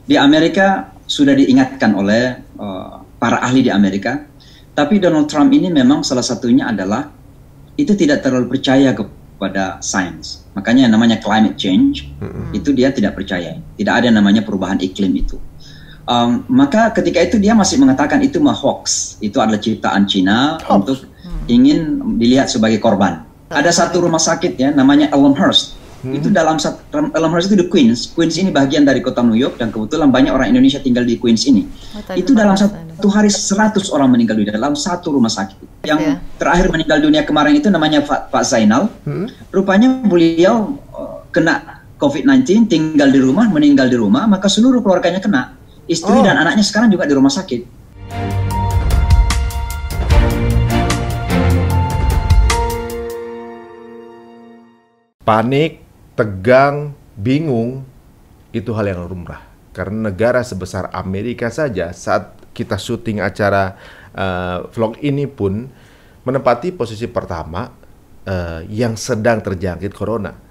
di Amerika sudah diingatkan oleh para ahli di Amerika, tapi Donald Trump ini memang salah satunya adalah itu tidak terlalu percaya kepada sains. Makanya yang namanya climate change itu dia tidak percaya. Tidak ada yang namanya perubahan iklim itu. Maka ketika itu dia masih mengatakan itu hoax. Itu adalah ciptaan Cina untuk ingin dilihat sebagai korban. Ada satu rumah sakit ya namanya Elmhurst. Itu Elmhurst itu di Queens. Queens ini bagian dari kota New York dan kebetulan banyak orang Indonesia tinggal di Queens ini. Itu dalam satu hari 100 orang meninggal dunia dalam satu rumah sakit. Yang terakhir meninggal dunia kemarin itu namanya Pak Zainal. Rupanya beliau kena COVID-19, tinggal di rumah, meninggal di rumah, maka seluruh keluarganya kena. Istri dan anaknya sekarang juga di rumah sakit. Panik, tegang, bingung, itu hal yang lumrah. Karena negara sebesar Amerika saja saat kita syuting acara vlog ini pun menempati posisi pertama yang sedang terjangkit corona.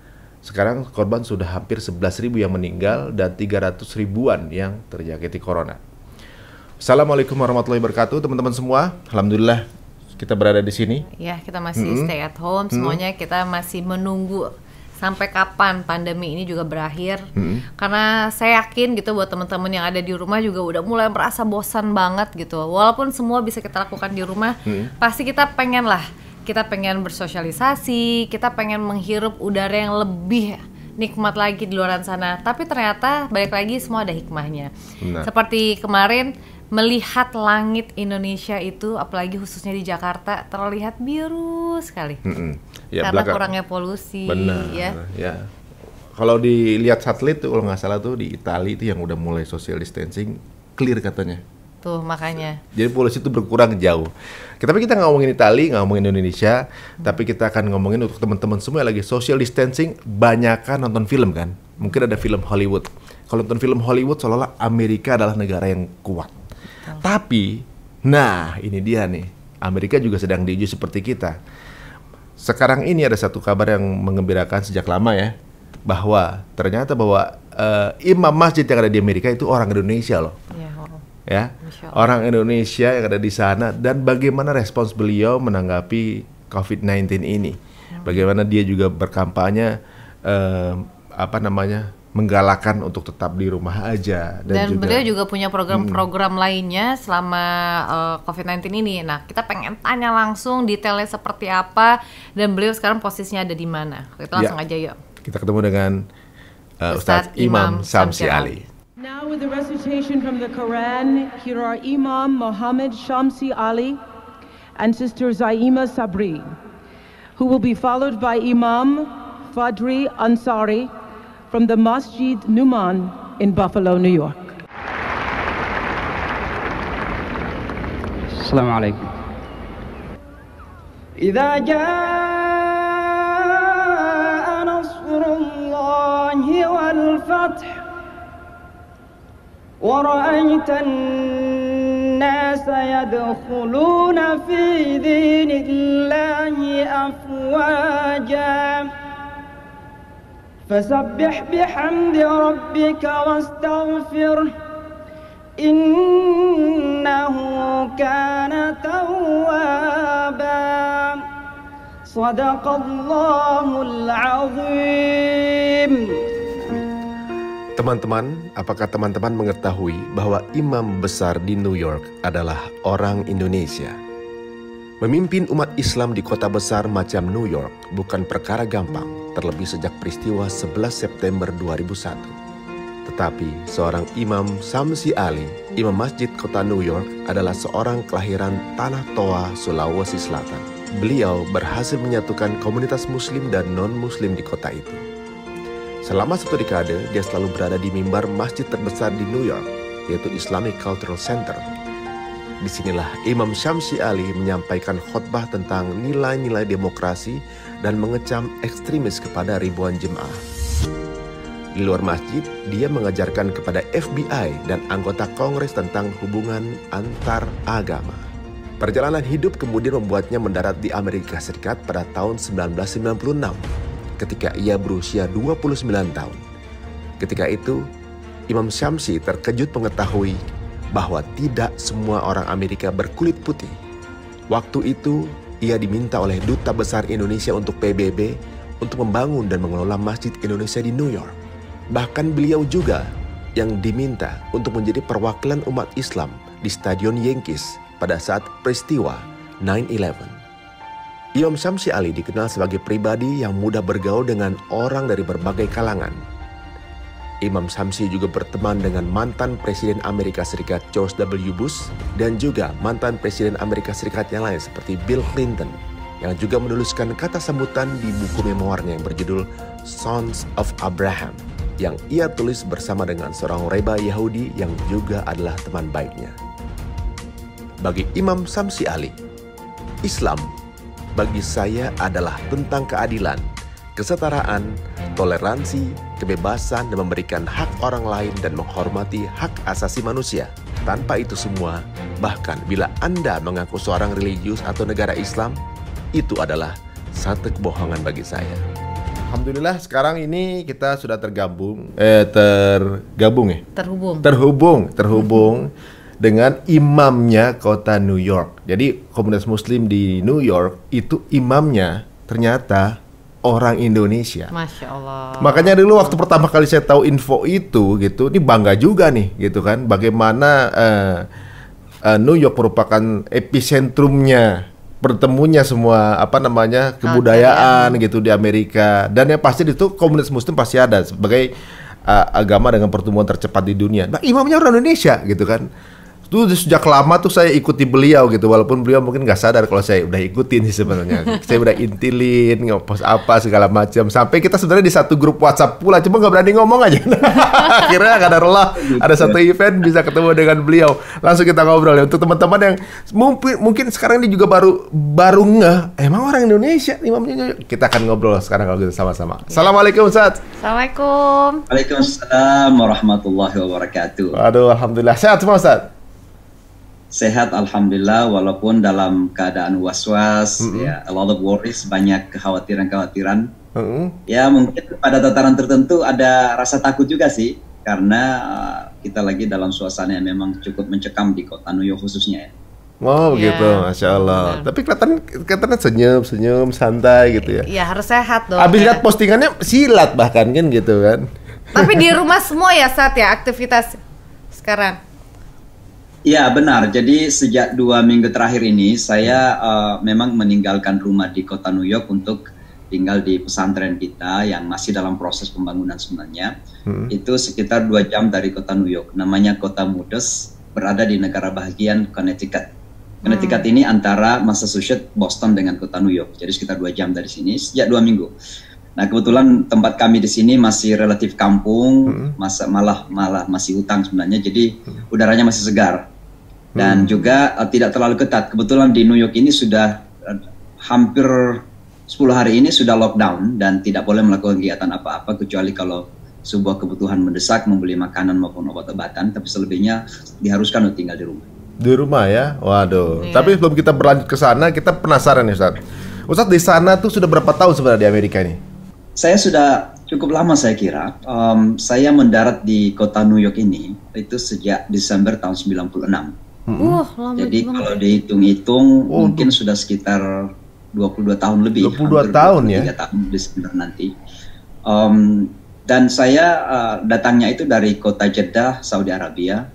Sekarang korban sudah hampir 11.000 yang meninggal dan 300 ribuan yang terjangkiti corona. Assalamualaikum warahmatullahi wabarakatuh teman-teman semua. Alhamdulillah kita berada di sini. Ya, kita masih stay at home. Semuanya kita masih menunggu sampai kapan pandemi ini juga berakhir. Karena saya yakin gitu buat teman-teman yang ada di rumah juga udah mulai merasa bosan banget gitu. Walaupun semua bisa kita lakukan di rumah, pasti kita pengen bersosialisasi, kita pengen menghirup udara yang lebih nikmat lagi di luar sana. Tapi ternyata balik lagi semua ada hikmahnya. Seperti kemarin melihat langit Indonesia itu, apalagi khususnya di Jakarta, terlihat biru sekali. Ya, karena kurangnya polusi. Benar, ya. Kalau dilihat satelit tuh, kalau nggak salah tuh di Italia itu yang udah mulai social distancing, clear katanya. Tuh makanya. Jadi polusi itu berkurang jauh. Tapi kita nggak ngomongin Italia, nggak ngomongin Indonesia, tapi kita akan ngomongin untuk teman-teman semua yang lagi social distancing, banyakan nonton film kan. Mungkin ada film Hollywood. Kalau nonton film Hollywood seolah-olah Amerika adalah negara yang kuat. Tapi, nah ini dia nih, Amerika juga sedang diuji seperti kita. Sekarang ini ada satu kabar yang mengembirakan sejak lama ya, bahwa ternyata imam masjid yang ada di Amerika itu orang Indonesia loh. Ya, orang Indonesia yang ada di sana, dan bagaimana respons beliau menanggapi COVID-19 ini. Bagaimana dia juga berkampanye menggalakkan untuk tetap di rumah aja, dan juga, beliau juga punya program-program lainnya selama COVID-19 ini. Nah, kita pengen tanya langsung detailnya seperti apa dan beliau sekarang posisinya ada di mana. Kita langsung aja yuk. Kita ketemu dengan Ustadz Imam Syamsi Ali. Now with the recitation from the Quran, here are Imam Muhammad Shamsi Ali and Sister Zaima Sabri, who will be followed by Imam Fadri Ansari from the Masjid Numan in Buffalo, New York. Assalamu alaikum. إذا جاء نصر الله والفتح ورأيت الناس يدخلون في دين الله أفواجا فسبح بحمد ربك واستغفره إنه كان توابا صدق الله العظيم. Teman-teman, apakah teman-teman mengetahui bahwa imam besar di New York adalah orang Indonesia? Memimpin umat Islam di kota besar macam New York bukan perkara gampang, terlebih sejak peristiwa 11 September 2001. Tetapi seorang Imam Syamsi Ali, Imam Masjid Kota New York, adalah seorang kelahiran Tanah Toa, Sulawesi Selatan. Beliau berhasil menyatukan komunitas Muslim dan non-Muslim di kota itu. Selama 1 dekade, dia selalu berada di mimbar masjid terbesar di New York, yaitu Islamic Cultural Center. Disinilah Imam Syamsi Ali menyampaikan khutbah tentang nilai-nilai demokrasi dan mengecam ekstremis kepada ribuan jemaah. Di luar masjid, dia mengajarkan kepada FBI dan anggota Kongres tentang hubungan antar agama. Perjalanan hidup kemudian membuatnya mendarat di Amerika Serikat pada tahun 1996, ketika ia berusia 29 tahun. Ketika itu, Imam Syamsi terkejut mengetahui bahwa tidak semua orang Amerika berkulit putih. Waktu itu, ia diminta oleh Duta Besar Indonesia untuk PBB untuk membangun dan mengelola Masjid Indonesia di New York. Bahkan beliau juga yang diminta untuk menjadi perwakilan umat Islam di Stadion Yankees pada saat peristiwa 9/11. Imam Syamsi Ali dikenal sebagai pribadi yang mudah bergaul dengan orang dari berbagai kalangan. Imam Syamsi juga berteman dengan mantan Presiden Amerika Serikat George W. Bush dan juga mantan Presiden Amerika Serikat yang lain seperti Bill Clinton yang juga menuliskan kata sambutan di buku memoarnya yang berjudul Sons of Abraham yang ia tulis bersama dengan seorang reba Yahudi yang juga adalah teman baiknya. Bagi Imam Syamsi Ali, Islam bagi saya adalah tentang keadilan, kesetaraan, toleransi, kebebasan, dan memberikan hak orang lain dan menghormati hak asasi manusia. Tanpa itu semua, bahkan bila Anda mengaku seorang religius atau negara Islam, itu adalah satu kebohongan bagi saya. Alhamdulillah sekarang ini kita sudah terhubung dengan imamnya kota New York. Jadi komunitas muslim di New York itu imamnya ternyata orang Indonesia. Masya Allah. Makanya dulu waktu pertama kali saya tahu info itu gitu, ini bangga juga nih gitu kan. Bagaimana New York merupakan epicentrumnya bertemunya semua kebudayaan gitu di Amerika. Dan yang pasti itu komunitas muslim pasti ada sebagai agama dengan pertumbuhan tercepat di dunia. Nah, imamnya orang Indonesia gitu kan. Itu sejak lama tuh saya ikuti beliau gitu, walaupun beliau mungkin nggak sadar kalau saya udah ikutin sih sebenarnya. Saya udah intilin, ngepost apa segala macam. Sampai kita sebenarnya di satu grup WhatsApp pula, cuma nggak berani ngomong aja. Akhirnya kadarullah ada satu event bisa ketemu dengan beliau. Langsung kita ngobrol ya. Untuk teman-teman yang mungkin sekarang ini juga baru ngeh, emang orang Indonesia imamnya. Kita akan ngobrol sekarang kalau gitu sama-sama. Assalamualaikum Ustaz. Assalamualaikum. Waalaikumsalam warahmatullahi wabarakatuh. Aduh, alhamdulillah sehat semua Ustaz. Sehat alhamdulillah, walaupun dalam keadaan was-was, ya, a lot of worries, banyak kekhawatiran-kekhawatiran. Ya mungkin pada tataran tertentu ada rasa takut juga sih, karena kita lagi dalam suasana yang memang cukup mencekam di kota New York khususnya ya. Wow gitu, Masya Allah. Tapi kelihatan senyum, santai gitu ya. Iya harus sehat dong. Abis lihat postingannya silat bahkan kan gitu kan. Tapi di rumah semua ya Sat ya aktivitas sekarang. Ya benar, jadi sejak 2 minggu terakhir ini saya memang meninggalkan rumah di kota New York untuk tinggal di pesantren kita yang masih dalam proses pembangunan sebenarnya. Itu sekitar 2 jam dari kota New York, namanya kota Moodus, berada di negara bagian Connecticut. Connecticut ini antara Massachusetts, Boston dengan kota New York, jadi sekitar 2 jam dari sini sejak 2 minggu. Nah kebetulan tempat kami di sini masih relatif kampung, malah masih hutan sebenarnya, jadi udaranya masih segar. Dan juga tidak terlalu ketat. Kebetulan di New York ini sudah hampir 10 hari ini sudah lockdown dan tidak boleh melakukan kegiatan apa-apa kecuali kalau sebuah kebutuhan mendesak, membeli makanan maupun obat-obatan. Tapi selebihnya diharuskan untuk tinggal di rumah. Di rumah ya? Waduh. Tapi sebelum kita berlanjut ke sana, kita penasaran nih Ustaz. Ustaz di sana tuh sudah berapa tahun sebenarnya di Amerika ini? Saya sudah cukup lama saya kira. Saya mendarat di kota New York ini itu sejak Desember tahun 96. Jadi kalau dihitung-hitung mungkin sudah sekitar 22 tahun lebih. 22 tahun ya? 23 tahun Desember nanti. Dan saya datangnya itu dari kota Jeddah, Saudi Arabia,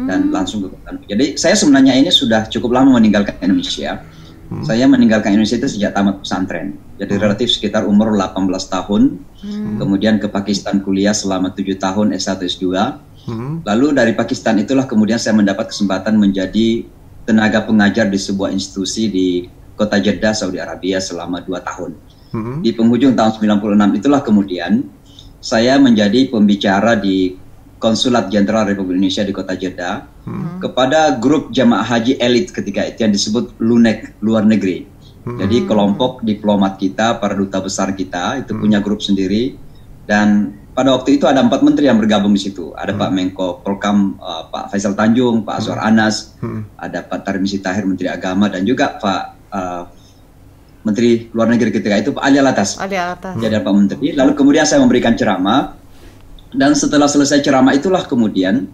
dan langsung ke kota. Jadi saya sebenarnya ini sudah cukup lama meninggalkan Indonesia. Saya meninggalkan Indonesia itu sejak tamat pesantren. Jadi relatif sekitar umur 18 tahun. Kemudian ke Pakistan kuliah selama 7 tahun S1 S2. Lalu dari Pakistan itulah kemudian saya mendapat kesempatan menjadi tenaga pengajar di sebuah institusi di kota Jeddah, Saudi Arabia selama 2 tahun. Di penghujung tahun 96 itulah kemudian saya menjadi pembicara di Konsulat Jenderal Republik Indonesia di kota Jeddah kepada grup jamaah haji elit ketika itu yang disebut LUNEK, luar negeri. Jadi kelompok diplomat kita, para duta besar kita itu punya grup sendiri, dan pada waktu itu ada 4 menteri yang bergabung di situ. Ada Pak Menko Polkam, Pak Faisal Tanjung, Pak Azwar Anas, ada Pak Tarmizi Tahir, Menteri Agama, dan juga Pak Menteri Luar Negeri ketika itu Pak Ali Alatas. Jadi ada Pak Menteri. Lalu kemudian saya memberikan ceramah Dan setelah selesai ceramah itulah kemudian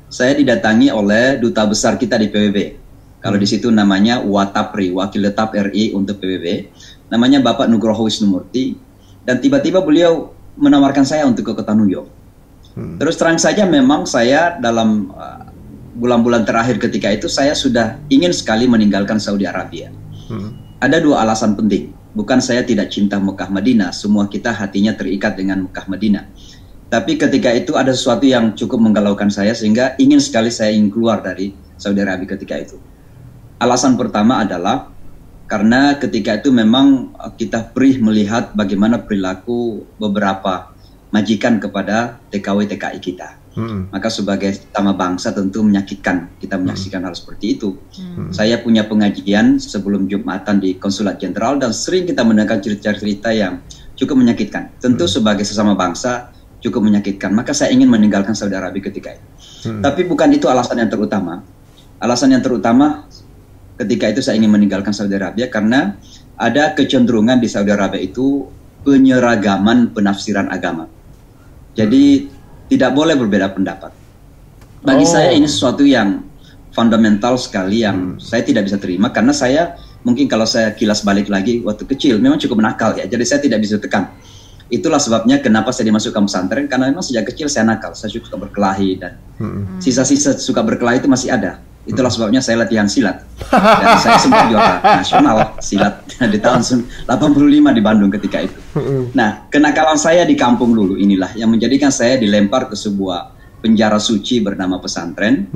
saya didatangi oleh duta besar kita di PBB. Kalau di situ namanya Watapri, Wakil Tetap RI untuk PBB. Namanya Bapak Nugroho Wisnumurti. Dan tiba-tiba beliau menawarkan saya untuk ke kota New York. Terus terang saja memang saya dalam bulan-bulan terakhir ketika itu saya sudah ingin sekali meninggalkan Saudi Arabia. Ada dua alasan penting. Bukan saya tidak cinta Mekah Madinah, semua kita hatinya terikat dengan Mekah Madinah. Tapi ketika itu ada sesuatu yang cukup menggalaukan saya sehingga ingin sekali saya ingin keluar dari Saudi Arabia ketika itu. Alasan pertama adalah karena ketika itu memang kita perih melihat bagaimana perilaku beberapa majikan kepada TKW-TKI kita. Maka sebagai sesama bangsa tentu menyakitkan kita menyaksikan hal seperti itu. Saya punya pengajian sebelum Jumatan di Konsulat Jenderal dan sering kita mendengar cerita-cerita yang cukup menyakitkan. Tentu sebagai sesama bangsa cukup menyakitkan. Maka saya ingin meninggalkan Saudi Arabia ketika itu. Tapi bukan itu alasan yang terutama. Alasan yang terutama ketika itu saya ingin meninggalkan Saudi Arabia karena ada kecenderungan di Saudi Arabia itu penyeragaman penafsiran agama. Jadi tidak boleh berbeda pendapat. Bagi saya ini sesuatu yang fundamental sekali yang saya tidak bisa terima karena saya mungkin kalau saya kilas balik lagi waktu kecil memang cukup nakal ya. Jadi saya tidak bisa tekan. Itulah sebabnya kenapa saya dimasukkan pesantren karena memang sejak kecil saya nakal, saya suka berkelahi dan sisa-sisa suka berkelahi itu masih ada. Itulah sebabnya saya latihan silat. Dan saya sempat juara nasional silat di tahun 85 di Bandung ketika itu. Nah, kenakalan saya di kampung dulu inilah yang menjadikan saya dilempar ke sebuah penjara suci bernama pesantren.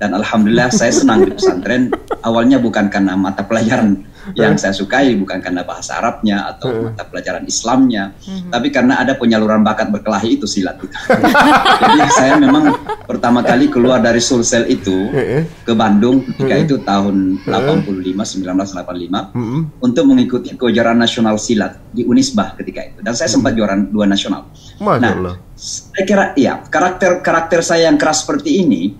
Dan alhamdulillah saya senang di pesantren. Awalnya bukan karena mata pelajaran yang saya sukai, bukan karena bahasa Arabnya atau mata pelajaran Islamnya, tapi karena ada penyaluran bakat berkelahi itu silat. Jadi saya memang pertama kali keluar dari Sulsel itu ke Bandung ketika itu tahun 1985 untuk mengikuti kejuaraan nasional silat di Unisba ketika itu. Dan saya sempat juara 2 nasional. Nah, saya kira ya karakter saya yang keras seperti ini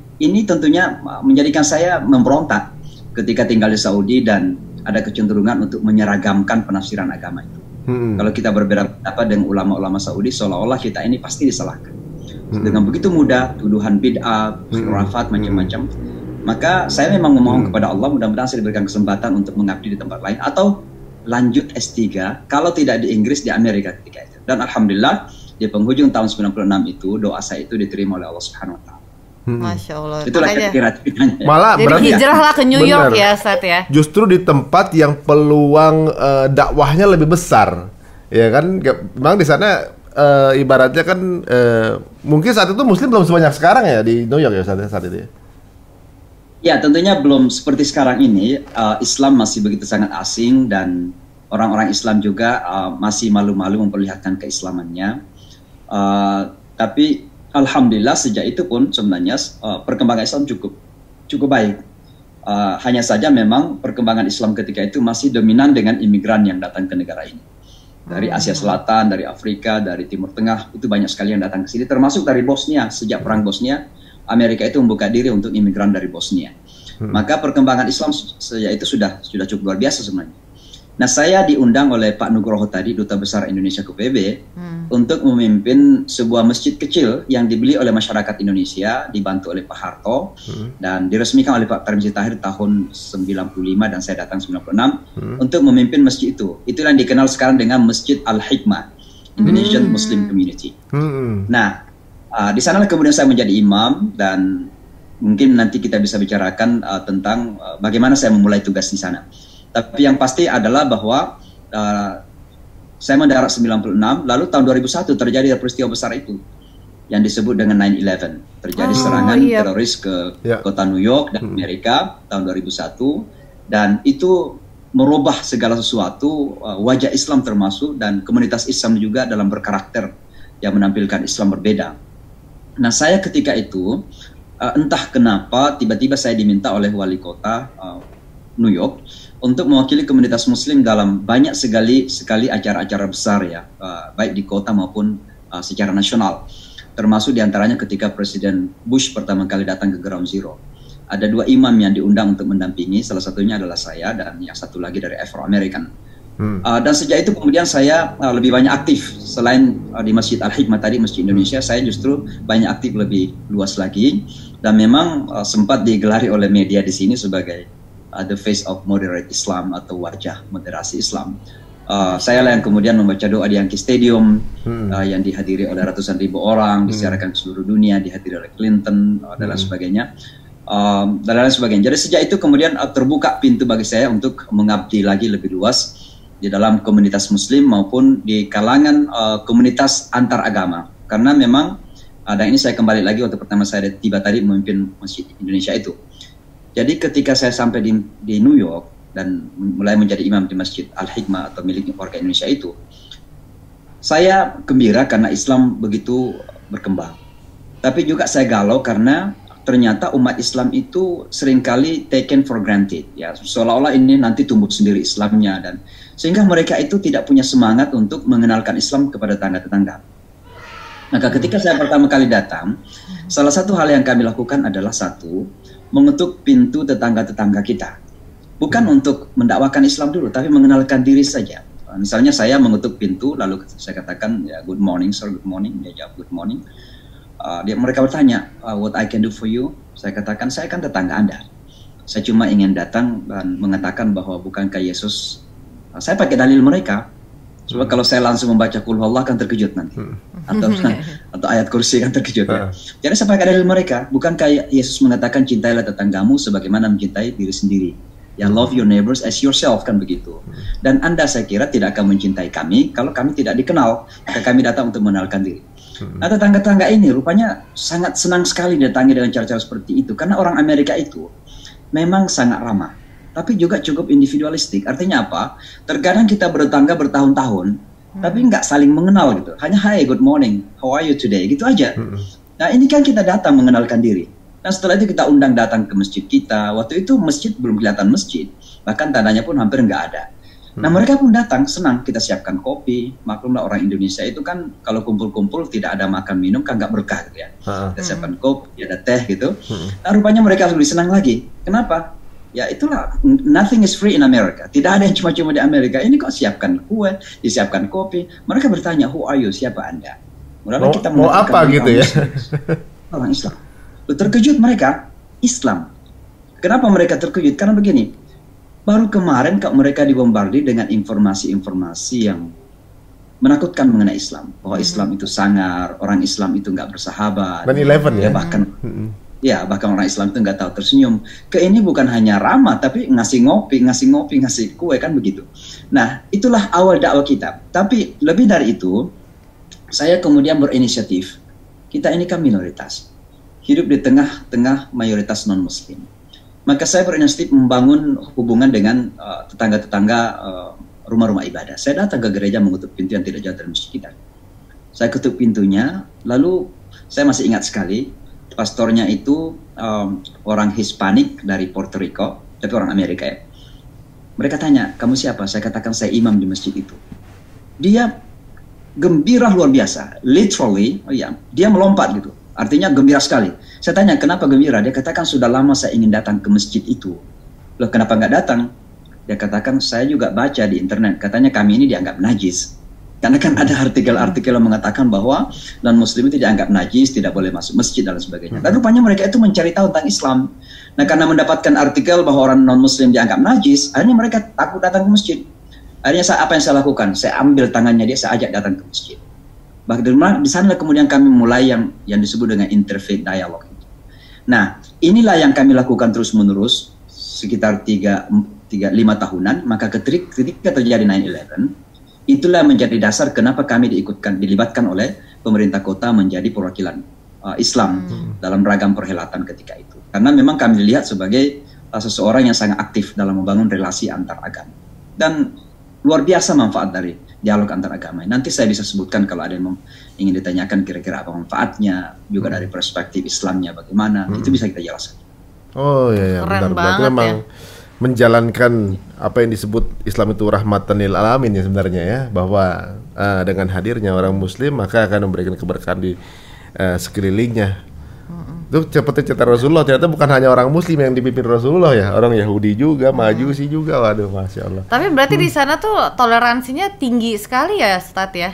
tentunya menjadikan saya memberontak ketika tinggal di Saudi dan ada kecenderungan untuk menyeragamkan penafsiran agama itu. Kalau kita berbeda pendapat dengan ulama-ulama Saudi, seolah-olah kita ini pasti disalahkan. Dengan begitu mudah, tuduhan bid'ah, khurafat, macam-macam. Maka saya memang memohon kepada Allah, mudah-mudahan saya diberikan kesempatan untuk mengabdi di tempat lain, atau lanjut S3, kalau tidak di Inggris, di Amerika ketika itu. Dan alhamdulillah, di penghujung tahun 96 itu, doa saya itu diterima oleh Allah Subhanahu Wa Taala. Masya Allah. Itulah kira-kira ceritanya. Malah jadi berarti hijrahlah ke New York ya Ustadz ya. Justru di tempat yang peluang dakwahnya lebih besar, ya kan? Memang di sana ibaratnya kan mungkin saat itu Muslim belum sebanyak sekarang ya di New York ya saat itu ya. Ya tentunya belum seperti sekarang ini. Islam masih begitu sangat asing dan orang-orang Islam juga masih malu-malu memperlihatkan keislamannya. Tapi alhamdulillah sejak itu pun sebenarnya perkembangan Islam cukup baik. Hanya saja memang perkembangan Islam ketika itu masih dominan dengan imigran yang datang ke negara ini. Dari Asia Selatan, dari Afrika, dari Timur Tengah, itu banyak sekali yang datang ke sini. Termasuk dari Bosnia. Sejak perang Bosnia, Amerika itu membuka diri untuk imigran dari Bosnia. Maka perkembangan Islam sejak itu sudah cukup luar biasa sebenarnya. Nah, saya diundang oleh Pak Nugroho tadi, Duta Besar Indonesia ke PBB, untuk memimpin sebuah masjid kecil yang dibeli oleh masyarakat Indonesia, dibantu oleh Pak Harto, dan diresmikan oleh Pak Tarmizi Tahir tahun 95 dan saya datang 96, untuk memimpin masjid itu. Itulah yang dikenal sekarang dengan Masjid Al-Hikmah, Indonesian Muslim Community. Nah, di sana kemudian saya menjadi imam, dan mungkin nanti kita bisa bicarakan tentang bagaimana saya memulai tugas di sana. Tapi yang pasti adalah bahwa saya mendarat 96, lalu tahun 2001 terjadi peristiwa besar itu yang disebut dengan 9/11. Terjadi serangan teroris ke kota New York dan Amerika tahun 2001, dan itu merubah segala sesuatu, wajah Islam termasuk, dan komunitas Islam juga dalam berkarakter yang menampilkan Islam berbeda. Nah, saya ketika itu entah kenapa tiba-tiba saya diminta oleh wali kota New York untuk mewakili komunitas Muslim dalam banyak sekali acara-acara besar ya, baik di kota maupun secara nasional. Termasuk diantaranya ketika Presiden Bush pertama kali datang ke Ground Zero. Ada 2 imam yang diundang untuk mendampingi, salah satunya adalah saya dan yang satu lagi dari Afro American Dan sejak itu kemudian saya lebih banyak aktif selain di Masjid Al-Hikmah tadi, Masjid Indonesia, saya justru banyak aktif lebih luas lagi, dan memang sempat digelari oleh media di sini sebagai the face of moderate Islam atau wajah moderasi Islam. Saya lah yang kemudian membaca doa di Yankee Stadium yang dihadiri oleh ratusan ribu orang, disiarkan ke seluruh dunia, dihadiri oleh Clinton dan lain sebagainya. Dan lain sebagainya. Jadi sejak itu kemudian terbuka pintu bagi saya untuk mengabdi lagi lebih luas di dalam komunitas Muslim maupun di kalangan komunitas antar agama. Karena memang, dan ini saya kembali lagi waktu pertama saya tiba tadi memimpin Masjid Indonesia itu. Jadi ketika saya sampai di New York dan mulai menjadi imam di Masjid Al-Hikmah atau milik warga Indonesia itu, saya gembira karena Islam begitu berkembang. Tapi juga saya galau karena ternyata umat Islam itu seringkali taken for granted, ya, seolah-olah ini nanti tumbuh sendiri Islamnya, dan sehingga mereka itu tidak punya semangat untuk mengenalkan Islam kepada tetangga-tetangga. Maka ketika saya pertama kali datang, salah satu hal yang kami lakukan adalah mengetuk pintu tetangga-tetangga kita. Bukan untuk mendakwakan Islam dulu, tapi mengenalkan diri saja. Misalnya saya mengetuk pintu, lalu saya katakan, ya, good morning sir, good morning. Dia jawab good morning. Mereka bertanya, what I can do for you? Saya katakan, saya kan tetangga Anda. Saya cuma ingin datang dan mengatakan bahwa bukankah Yesus, saya pakai dalil mereka. Sebab kalau saya langsung membaca Qul Huwallah kan terkejut nanti. Atau ayat kursi kan terkejut. Ya. Jadi saya pakai dalil mereka, bukankah Yesus mengatakan cintailah tetanggamu sebagaimana mencintai diri sendiri. Ya, love your neighbors as yourself, kan begitu. Dan Anda, saya kira, tidak akan mencintai kami kalau kami tidak dikenal. Maka kami datang untuk mengenalkan diri. Nah, tetangga-tetangga ini rupanya sangat senang sekali datangi dengan cara-cara seperti itu. Karena orang Amerika itu memang sangat ramah, tapi juga cukup individualistik. Artinya apa? Terkadang kita bertetangga bertahun-tahun, tapi nggak saling mengenal gitu. Hanya hi, good morning, how are you today, gitu aja. Nah, ini kan kita datang mengenalkan diri. Nah, setelah itu kita undang datang ke masjid kita. Waktu itu masjid belum kelihatan masjid, bahkan tandanya pun hampir nggak ada. Nah, mereka pun datang, senang. Kita siapkan kopi. Maklumlah orang Indonesia itu kan kalau kumpul-kumpul tidak ada makan minum kan nggak berkah gitu ya. Kita siapkan kopi, ada teh gitu. Nah, rupanya mereka lebih senang lagi. Kenapa? Ya itulah, nothing is free in America. Tidak ada yang cuma-cuma di Amerika. Ini kok siapkan kue, disiapkan kopi. Mereka bertanya, who are you? Siapa Anda? Mau apa gitu ya? Orang Islam. Terkejut mereka, Islam. Kenapa mereka terkejut? Karena begini, baru kemarin mereka dibombardir dengan informasi-informasi yang menakutkan mengenai Islam. Bahwa Islam itu sangar, orang Islam itu nggak bersahabat. 9/11 ya? Bahkan orang Islam itu nggak tahu tersenyum. Ini bukan hanya ramah, tapi ngasih ngopi, ngasih kue, kan begitu. Nah, itulah awal dakwah kita. Tapi lebih dari itu, saya kemudian berinisiatif. Kita ini kan minoritas. Hidup di tengah-tengah mayoritas non-Muslim. Maka saya berinisiatif membangun hubungan dengan tetangga-tetangga rumah-rumah ibadah. Saya datang ke gereja mengetuk pintu yang tidak jauh dari masjid kita. Saya ketuk pintunya, lalu saya masih ingat sekali, pastornya itu orang Hispanik dari Puerto Rico, tapi orang Amerika ya. Mereka tanya, kamu siapa? Saya katakan saya imam di masjid itu. Dia gembira luar biasa, literally, dia melompat gitu. Artinya gembira sekali. Saya tanya, kenapa gembira? Dia katakan, sudah lama saya ingin datang ke masjid itu. Loh, kenapa nggak datang? Dia katakan, saya juga baca di internet. Katanya kami ini dianggap najis. Karena kan ada artikel-artikel yang mengatakan bahwa non-muslim itu dianggap najis, tidak boleh masuk masjid dan sebagainya. Dan rupanya mereka itu mencari tahu tentang Islam. Nah, karena mendapatkan artikel bahwa orang non-muslim dianggap najis, akhirnya mereka takut datang ke masjid. Akhirnya apa yang saya lakukan? Saya ambil tangannya dia, saya ajak datang ke masjid. Bahkan di sana kemudian kami mulai yang disebut dengan interfaith dialogue. Nah, inilah yang kami lakukan terus-menerus sekitar 3-5 tahunan. Maka ketika terjadi 9/11, itulah menjadi dasar kenapa kami dilibatkan oleh pemerintah kota menjadi perwakilan Islam dalam ragam perhelatan ketika itu. Karena memang kami dilihat sebagai seseorang yang sangat aktif dalam membangun relasi antar agama. Dan luar biasa manfaat dari dialog antar agama. Nanti saya bisa sebutkan kalau ada yang ingin ditanyakan kira-kira apa manfaatnya, juga dari perspektif Islamnya bagaimana, itu bisa kita jelaskan. Oh iya, benar. Berarti memang menjalankan apa yang disebut Islam itu rahmatan lil alamin ya sebenarnya ya, bahwa dengan hadirnya orang Muslim maka akan memberikan keberkahan di sekelilingnya. Itu seperti cerita Rasulullah, ternyata bukan hanya orang Muslim yang dipimpin Rasulullah ya, orang Yahudi juga, Majusi juga, waduh, Masya Allah. Tapi berarti di sana tuh toleransinya tinggi sekali ya, Ustadz ya?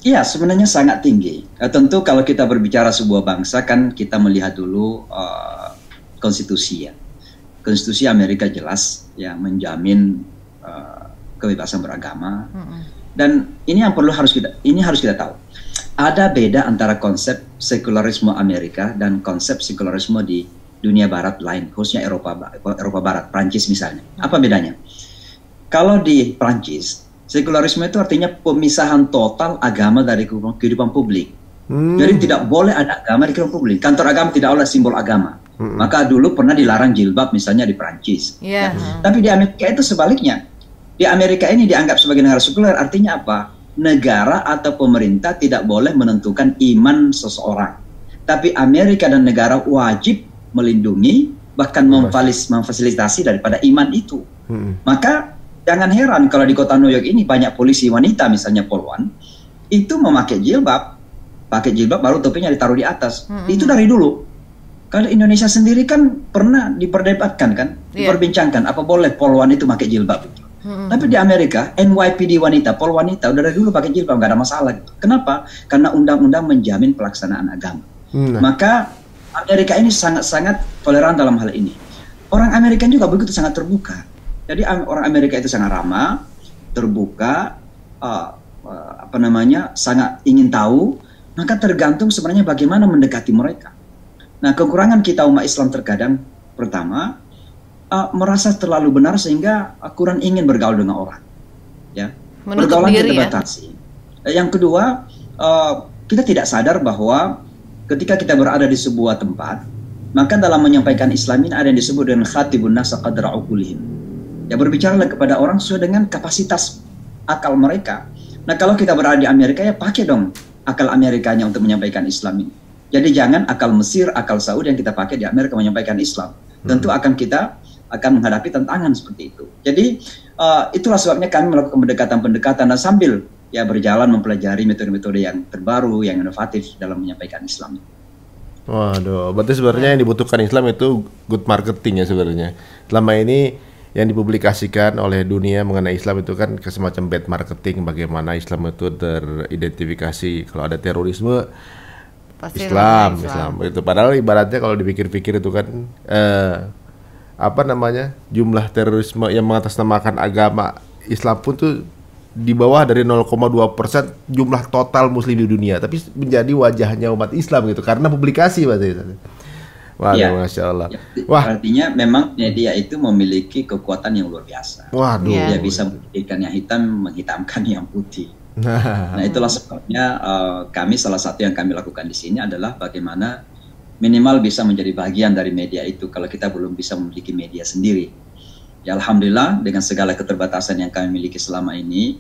Iya, sebenarnya sangat tinggi. Tentu kalau kita berbicara sebuah bangsa kan kita melihat dulu konstitusi ya. Konstitusi Amerika jelas ya menjamin kebebasan beragama. Dan ini yang harus kita tahu. Ada beda antara konsep sekularisme Amerika dan konsep sekularisme di dunia barat lain, khususnya Eropa Barat, Prancis misalnya. Apa bedanya? Kalau di Prancis, sekularisme itu artinya pemisahan total agama dari kehidupan publik. Jadi tidak boleh ada agama di kehidupan publik. Kantor agama tidak oleh simbol agama. Maka dulu pernah dilarang jilbab misalnya di Prancis. Ya. Tapi di Amerika itu sebaliknya. Di Amerika ini dianggap sebagai negara sekuler, artinya apa? Negara atau pemerintah tidak boleh menentukan iman seseorang. Tapi Amerika dan negara wajib melindungi, bahkan memfasilitasi daripada iman itu. Maka jangan heran kalau di kota New York ini banyak polisi wanita, misalnya polwan, itu memakai jilbab. Pakai jilbab baru topinya ditaruh di atas. Itu dari dulu. Kalau Indonesia sendiri kan pernah diperdebatkan kan, diperbincangkan apa boleh polwan itu pakai jilbab itu. Tapi di Amerika, NYPD wanita, pol wanita udah dari dulu pakai jilbab, nggak ada masalah. Kenapa? Karena undang-undang menjamin pelaksanaan agama. Maka Amerika ini sangat-sangat toleran dalam hal ini. Orang Amerika juga begitu sangat terbuka. Jadi orang Amerika itu sangat ramah, terbuka, sangat ingin tahu. Maka tergantung sebenarnya bagaimana mendekati mereka. Nah, kekurangan kita umat Islam terkadang pertama merasa terlalu benar sehingga kurang ingin bergaul dengan orang, ya. Pergaulan kita batasi. Yang kedua, kita tidak sadar bahwa ketika kita berada di sebuah tempat, maka dalam menyampaikan Islam ini ada yang disebut dengan khatibun nas qadra uqulihim. Ya, berbicaralah kepada orang sesuai dengan kapasitas akal mereka. Nah, kalau kita berada di Amerika, ya pakai dong akal Amerikanya untuk menyampaikan Islam ini. Jadi jangan akal Mesir, akal Saudi yang kita pakai di Amerika menyampaikan Islam. Tentu akan menghadapi tantangan seperti itu. Jadi itulah sebabnya kami melakukan pendekatan-pendekatan dan sambil ya berjalan mempelajari metode-metode yang terbaru, yang inovatif dalam menyampaikan Islam. Waduh, berarti sebenarnya yang dibutuhkan Islam itu good marketing ya sebenarnya. Selama ini yang dipublikasikan oleh dunia mengenai Islam itu kan semacam bad marketing, bagaimana Islam itu teridentifikasi kalau ada terorisme Islam itu. Padahal ibaratnya kalau dipikir-pikir itu kan jumlah terorisme yang mengatasnamakan agama Islam pun tuh di bawah dari 0,2% jumlah total muslim di dunia, tapi menjadi wajahnya umat Islam gitu karena publikasi berarti. Wah, ya, Masya Allah. Ya, wah, artinya memang media itu memiliki kekuatan yang luar biasa. Waduh. Dia bisa memutihkan yang hitam, menghitamkan yang putih. Nah, itulah sebabnya kami salah satu yang kami lakukan di sini adalah bagaimana minimal bisa menjadi bagian dari media itu kalau kita belum bisa memiliki media sendiri. Ya, alhamdulillah dengan segala keterbatasan yang kami miliki selama ini,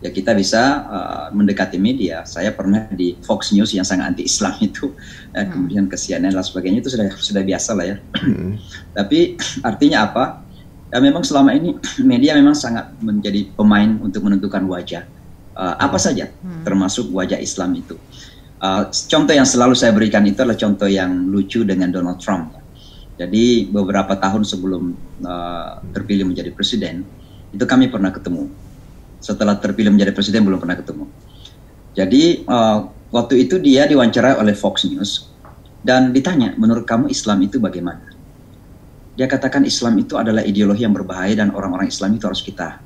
ya kita bisa mendekati media. Saya pernah di Fox News yang sangat anti-Islam itu, kemudian ke CNN dan sebagainya, itu sudah biasa lah ya. Tapi artinya apa? Ya memang selama ini media memang sangat menjadi pemain untuk menentukan wajah apa saja, termasuk wajah Islam itu. Contoh yang selalu saya berikan itu adalah contoh yang lucu dengan Donald Trump. Jadi beberapa tahun sebelum terpilih menjadi presiden, itu kami pernah ketemu. Setelah terpilih menjadi presiden belum pernah ketemu. Jadi waktu itu dia diwawancarai oleh Fox News dan ditanya, menurut kamu Islam itu bagaimana? Dia katakan Islam itu adalah ideologi yang berbahaya dan orang-orang Islam itu harus kita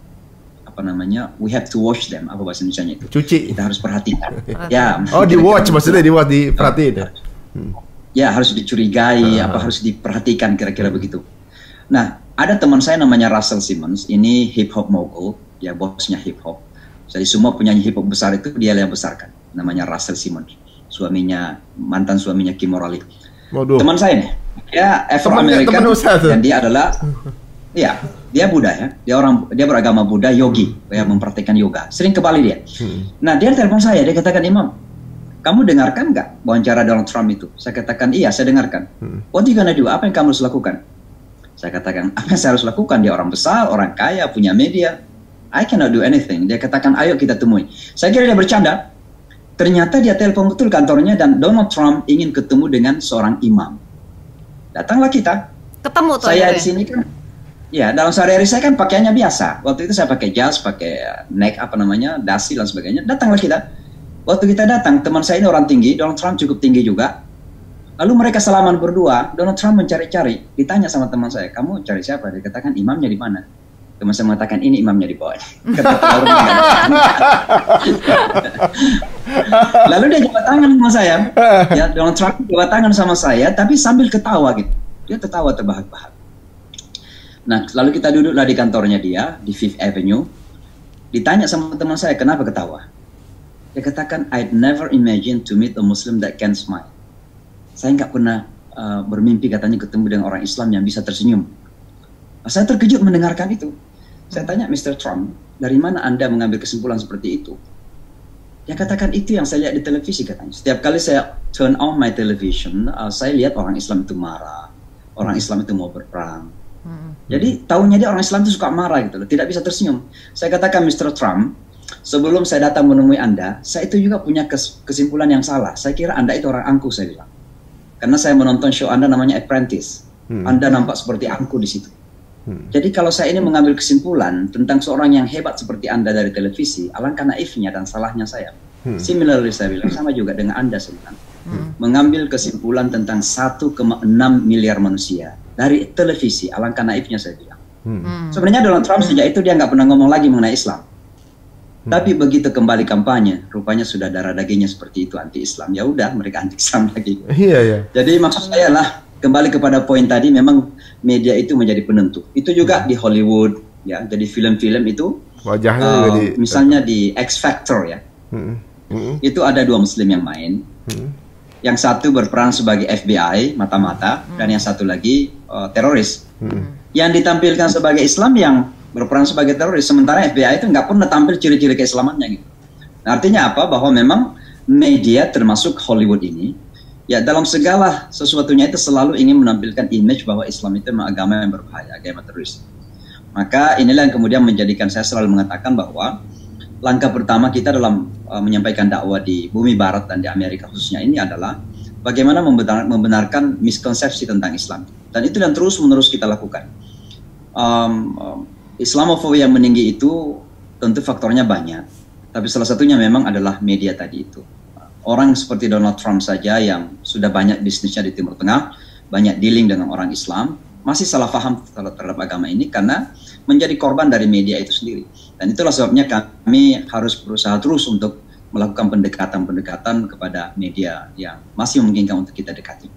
we have to watch them, apa bahasa Indonesianya itu? Cuci. Kita harus perhatikan. Ya. Oh, di watch maksudnya diperhatiin ya? Ya, harus dicurigai, harus diperhatikan kira-kira begitu. Nah, ada teman saya namanya Russell Simmons, ini hip hop mogul, ya bosnya hip hop. Jadi semua penyanyi hip hop besar itu dia yang besarkan. Namanya Russell Simmons, mantan suaminya Kim Morali. Teman saya nih, dia Afro-American dan dia adalah dia Buddha ya. Dia beragama Buddha, yogi, ya mempraktikkan yoga. Sering ke Bali dia. Nah, dia telepon saya, dia katakan, "Imam, kamu dengarkan nggak wawancara Donald Trump itu?" Saya katakan, "Iya, saya dengarkan." "What you gonna do?" Apa yang kamu harus lakukan? Saya katakan, "Apa yang saya harus lakukan? Dia orang besar, orang kaya, punya media. I cannot do anything." Dia katakan, "Ayo kita temui." Saya kira dia bercanda. ternyata dia telepon betul kantornya dan Donald Trump ingin ketemu dengan seorang imam. Datanglah kita. Ketemu tuh. Saya di sini kan, ya dalam sehari-hari saya kan pakaiannya biasa. Waktu itu saya pakai jas, pakai neck dasi dan sebagainya. Datanglah kita. Waktu kita datang, teman saya ini orang tinggi, Donald Trump cukup tinggi juga. Lalu mereka salaman berdua, Donald Trump mencari-cari, ditanya sama teman saya, kamu cari siapa? Dia katakan, imamnya di mana? Teman saya mengatakan, ini imamnya di bawah. Lalu dia jabat tangan sama saya, ya Donald Trump jabat tangan sama saya, tapi sambil ketawa gitu. Dia tertawa terbahak-bahak. Nah, lalu kita duduklah di kantornya dia, di Fifth Avenue. Ditanya sama teman saya, kenapa ketawa? Dia katakan, I'd never imagine to meet a Muslim that can smile. Saya nggak pernah bermimpi katanya ketemu dengan orang Islam yang bisa tersenyum. Saya terkejut mendengarkan itu. Saya tanya, Mr. Trump, dari mana Anda mengambil kesimpulan seperti itu? Dia katakan, itu yang saya lihat di televisi katanya. Setiap kali saya turn on my television, saya lihat orang Islam itu marah. Orang Islam itu mau berperang. Jadi tahunya dia orang Islam itu suka marah gitu loh, tidak bisa tersenyum. Saya katakan, Mr. Trump, sebelum saya datang menemui Anda, saya itu juga punya kesimpulan yang salah. Saya kira Anda itu orang angkuh, saya bilang. Karena saya menonton show Anda namanya Apprentice. Anda nampak seperti angkuh di situ. Jadi kalau saya ini mengambil kesimpulan tentang seorang yang hebat seperti Anda dari televisi, alangkah naifnya dan salahnya saya. Similarly saya bilang, sama juga dengan Anda sebenarnya. Mengambil kesimpulan tentang 1,6 miliar manusia dari televisi, alangkah naifnya saya bilang. Sebenarnya Donald Trump sejak itu dia nggak pernah ngomong lagi mengenai Islam. Tapi begitu kembali kampanye, rupanya sudah darah dagingnya seperti itu, anti-Islam. Ya udah, mereka anti-Islam lagi. Iya. Jadi maksud saya lah, kembali kepada poin tadi, memang media itu menjadi penentu. Itu juga di Hollywood, ya. Jadi film-film itu, wajahnya misalnya di X Factor ya, itu ada 2 Muslim yang main. Yang satu berperan sebagai FBI, mata-mata, dan yang satu lagi teroris. Yang ditampilkan sebagai Islam yang berperan sebagai teroris, sementara FBI itu nggak pernah tampil ciri-ciri keislamannya gitu. Nah, artinya apa? Bahwa memang media termasuk Hollywood ini, ya dalam segala sesuatunya itu selalu ingin menampilkan image bahwa Islam itu memang agama yang berbahaya, agama teroris. Maka inilah yang kemudian menjadikan saya selalu mengatakan bahwa langkah pertama kita dalam menyampaikan dakwah di bumi barat dan di Amerika khususnya ini adalah bagaimana membenarkan miskonsepsi tentang Islam. Dan itu yang terus-menerus kita lakukan. Islamofobia yang meninggi itu tentu faktornya banyak, tapi salah satunya memang adalah media tadi itu. Orang seperti Donald Trump saja yang sudah banyak bisnisnya di Timur Tengah, banyak dealing dengan orang Islam, masih salah paham terhadap agama ini karena menjadi korban dari media itu sendiri. Dan itulah sebabnya kami harus berusaha terus untuk melakukan pendekatan-pendekatan kepada media yang masih memungkinkan untuk kita dekati.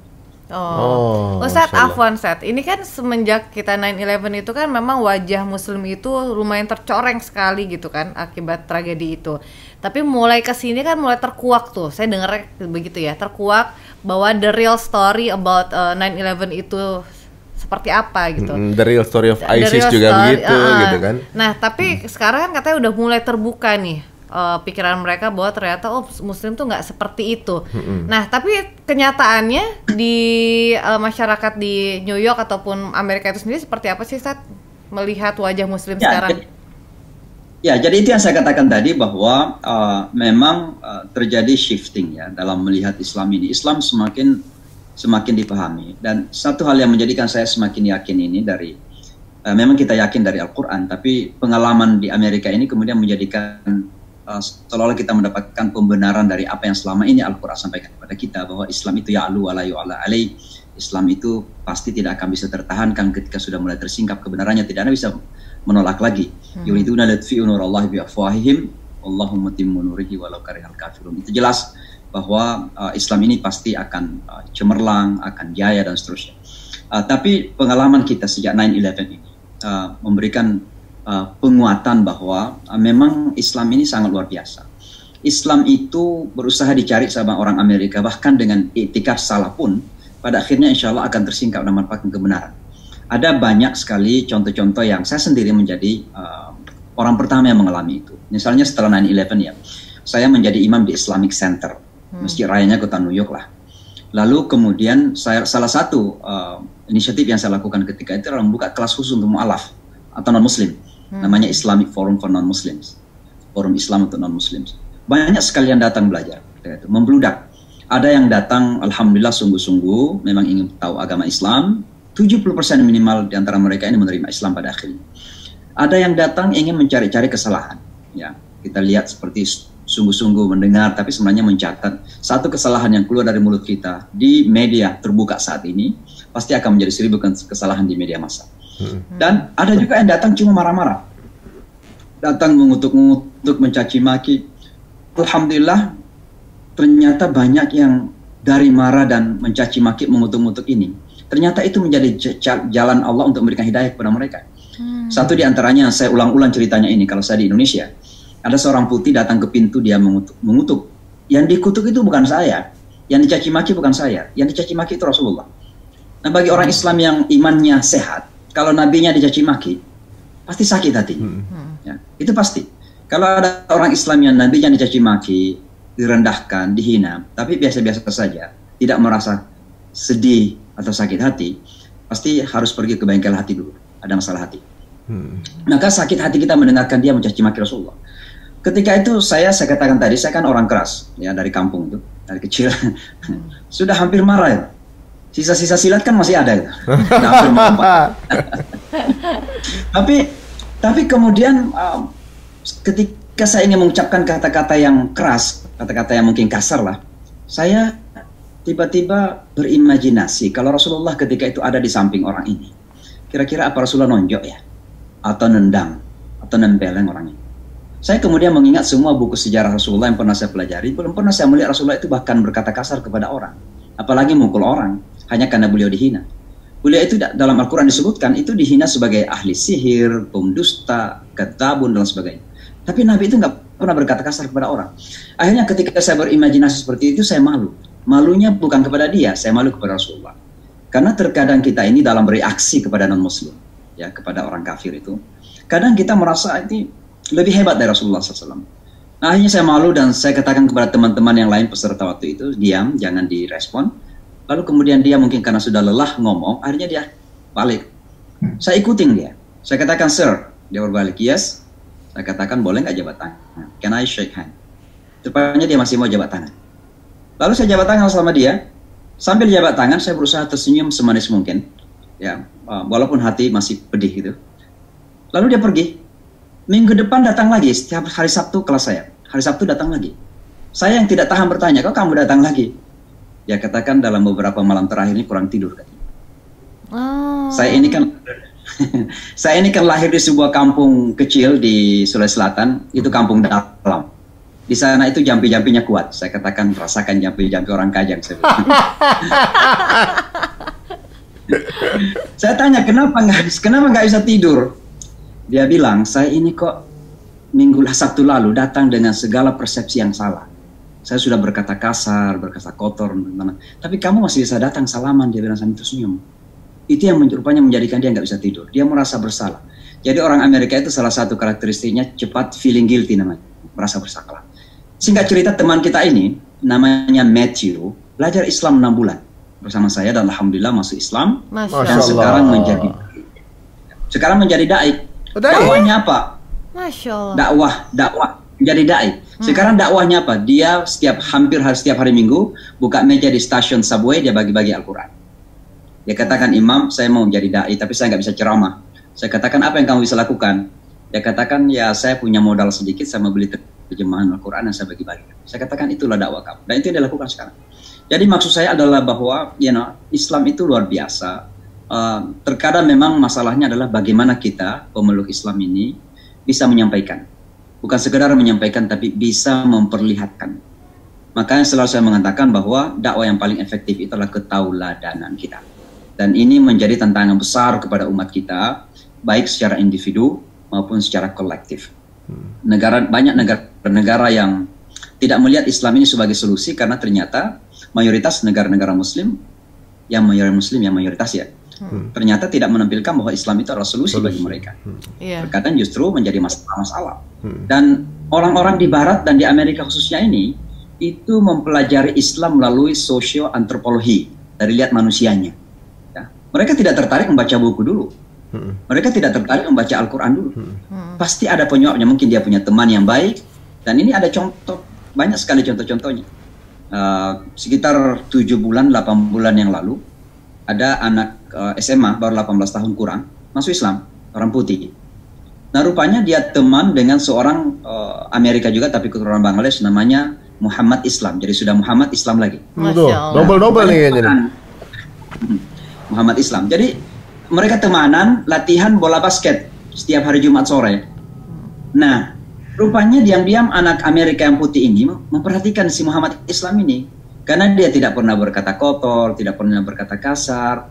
Ustadz Afwan, ini kan semenjak kita 9/11 itu kan memang wajah Muslim itu lumayan tercoreng sekali gitu kan akibat tragedi itu. Tapi mulai kesini kan mulai terkuak tuh, saya dengar begitu ya, terkuak bahwa the real story about 9/11 itu seperti apa gitu. The real story of ISIS juga begitu gitu kan. Nah tapi sekarang kan katanya udah mulai terbuka nih. Pikiran mereka bahwa ternyata Muslim tuh nggak seperti itu. Nah tapi kenyataannya di masyarakat di New York ataupun Amerika itu sendiri seperti apa sih Ustadz melihat wajah Muslim sekarang? Jadi itu yang saya katakan tadi bahwa memang terjadi shifting ya dalam melihat Islam ini. Islam semakin dipahami, dan satu hal yang menjadikan saya semakin yakin ini dari memang kita yakin dari Al-Quran, tapi pengalaman di Amerika ini kemudian menjadikan seolah-olah kita mendapatkan pembenaran dari apa yang selama ini Al-Quran sampaikan kepada kita, bahwa Islam itu ya'lu wa la yu'ala alaih. Islam itu pasti tidak akan bisa tertahankan ketika sudah mulai tersingkap kebenarannya, tidak ada bisa menolak lagi. Yuriduna latfi'u nurallahi biafwahihim wallahu mutimmu nurihi walau karihal kafirun. Itu jelas bahwa Islam ini pasti akan cemerlang, akan jaya dan seterusnya. Tapi pengalaman kita sejak 9/11 ini memberikan penguatan bahwa memang Islam ini sangat luar biasa. Islam itu berusaha dicari sama orang Amerika, bahkan dengan iktikaf salah pun, pada akhirnya insya Allah akan tersingkap dan mendapatkan kebenaran. Ada banyak sekali contoh-contoh yang saya sendiri menjadi orang pertama yang mengalami itu. Misalnya setelah 9/11 ya, saya menjadi imam di Islamic Center, Masjid Rayanya Kota New York lah. Lalu kemudian salah satu inisiatif yang saya lakukan ketika itu adalah membuka kelas khusus untuk mu'alaf atau non-muslim. Namanya Islamic Forum for Non-Muslims, Forum Islam untuk Non-Muslims. Banyak sekali yang datang belajar. ketika itu membludak. Ada yang datang, alhamdulillah sungguh-sungguh memang ingin tahu agama Islam. 70% minimal di antara mereka ini menerima Islam pada akhirnya. Ada yang datang ingin mencari-cari kesalahan. Ya, kita lihat seperti sungguh-sungguh mendengar, tapi sebenarnya mencatat satu kesalahan yang keluar dari mulut kita di media terbuka saat ini pasti akan menjadi 1000 kesalahan di media massa. Dan ada juga yang datang cuma marah-marah, datang mengutuk-ngutuk, mencaci maki. Alhamdulillah, ternyata banyak yang dari marah dan mencaci maki, mengutuk-ngutuk ini, ternyata itu menjadi jalan Allah untuk memberikan hidayah kepada mereka. Satu di antaranya, saya ulang-ulang ceritanya ini, kalau saya di Indonesia, ada seorang putih datang ke pintu, dia mengutuk. Yang dikutuk itu bukan saya, yang dicaci maki bukan saya, yang dicaci maki itu Rasulullah. Nah, bagi orang Islam yang imannya sehat, kalau nabinya dicaci maki, pasti sakit hati. Ya, itu pasti. Kalau ada orang Islam yang nabinya dicaci maki, direndahkan, dihina, tapi biasa-biasa saja, tidak merasa sedih atau sakit hati, pasti harus pergi ke bengkel hati dulu. Ada masalah hati. Maka sakit hati kita mendengarkan dia mencaci maki Rasulullah. Ketika itu saya katakan tadi, saya kan orang keras, ya, dari kampung itu, dari kecil. Sudah hampir marah ya. Sisa-sisa silat kan masih ada itu. Hampir marah. Tapi kemudian ketika saya ingin mengucapkan kata-kata yang keras, kata-kata yang mungkin kasar lah, saya tiba-tiba berimajinasi kalau Rasulullah ketika itu ada di samping orang ini. Kira-kira apa Rasulullah nonjok ya? Atau nendang? Atau nempeleng orangnya? Saya kemudian mengingat semua buku sejarah Rasulullah yang pernah saya pelajari. Belum pernah saya melihat Rasulullah itu bahkan berkata kasar kepada orang. Apalagi mukul orang, hanya karena beliau dihina. Beliau itu dalam Al-Quran disebutkan, itu dihina sebagai ahli sihir, pemdusta, ketabun, dan sebagainya. Tapi Nabi itu nggak pernah berkata kasar kepada orang. Akhirnya ketika saya berimajinasi seperti itu, saya malu. Malunya bukan kepada dia, saya malu kepada Rasulullah. Karena terkadang kita ini dalam bereaksi kepada non-muslim, ya, kepada orang kafir itu, kadang kita merasa ini lebih hebat dari Rasulullah SAW. Nah, akhirnya saya malu dan saya katakan kepada teman-teman yang lain peserta waktu itu, diam, jangan direspon. Lalu kemudian dia mungkin karena sudah lelah ngomong, akhirnya dia balik. Saya ikutin dia. Saya katakan, sir. Dia berbalik, yes. Saya katakan, boleh nggak jabat tangan? Can I shake hand? Rupanya dia masih mau jabat tangan. Lalu saya jabat tangan sama dia. Sambil jabat tangan, saya berusaha tersenyum semanis mungkin. Ya, walaupun hati masih pedih gitu. Lalu dia pergi. Minggu depan datang lagi, setiap hari Sabtu kelas saya. Hari Sabtu datang lagi. Saya yang tidak tahan bertanya, kok kamu datang lagi? Ya, katakan dalam beberapa malam terakhir ini kurang tidur. Saya ini kan lahir di sebuah kampung kecil di Sulawesi Selatan, itu kampung dalam. Di sana itu jampi-jampinya kuat. Saya katakan rasakan jampi-jampi orang Kajang. Saya tanya kenapa nggak bisa tidur? Dia bilang, saya ini kok Sabtu lalu datang dengan segala persepsi yang salah. Saya sudah berkata kasar, berkata kotor, tapi kamu masih bisa datang salaman. Dia bilang sambil tersenyum. Itu yang rupanya menjadikan dia nggak bisa tidur. Dia merasa bersalah. Jadi orang Amerika itu salah satu karakteristiknya cepat feeling guilty namanya, merasa bersalah. Singkat cerita, teman kita ini namanya Matthew belajar Islam 6 bulan bersama saya dan alhamdulillah masuk Islam. Dan sekarang menjadi dai. Dakwahnya apa? Masya Allah. Dakwah menjadi dai. Sekarang dakwahnya apa? Dia hampir setiap hari Minggu buka meja di stasiun subway, dia bagi-bagi Al-Quran. Dia katakan, Imam, saya mau menjadi dai tapi saya nggak bisa ceramah. Saya katakan, apa yang kamu bisa lakukan? Dia katakan, ya saya punya modal sedikit, saya mau beli terjemahan Al-Quran dan saya bagi-bagi. Saya katakan, itulah dakwah kamu. Dan itu yang dilakukan sekarang. Jadi maksud saya adalah bahwa Islam itu luar biasa. Terkadang memang masalahnya adalah bagaimana kita pemeluk Islam ini bisa menyampaikan, bukan sekedar menyampaikan tapi bisa memperlihatkan. Makanya selalu saya mengatakan bahwa dakwah yang paling efektif itu adalah ketauladanan kita, dan ini menjadi tantangan besar kepada umat kita, baik secara individu maupun secara kolektif. Banyak negara yang tidak melihat Islam ini sebagai solusi karena ternyata mayoritas negara-negara Muslim yang mayoritas ya. Ternyata tidak menampilkan bahwa Islam itu adalah solusi bagi mereka. Terkadang justru menjadi masalah. Dan orang-orang di Barat dan di Amerika khususnya ini itu mempelajari Islam melalui sosioantropologi, dari lihat manusianya. Ya. Mereka tidak tertarik membaca buku dulu. Mereka tidak tertarik membaca Al-Quran dulu. Pasti ada penyebabnya. Mungkin dia punya teman yang baik. Dan ini ada contoh, banyak sekali contoh-contohnya. sekitar 7 bulan, 8 bulan yang lalu, ada anak SMA baru 18 tahun kurang masuk Islam, orang putih. Nah rupanya dia teman dengan seorang Amerika juga tapi keturunan Bangladesh, namanya Muhammad Islam. Jadi sudah Muhammad Islam lagi. Double nih kayaknya. Muhammad Islam. Jadi mereka temanan, latihan bola basket setiap hari Jumat sore. Nah, rupanya diam-diam anak Amerika yang putih ini memperhatikan si Muhammad Islam ini. Karena dia tidak pernah berkata kotor, tidak pernah berkata kasar.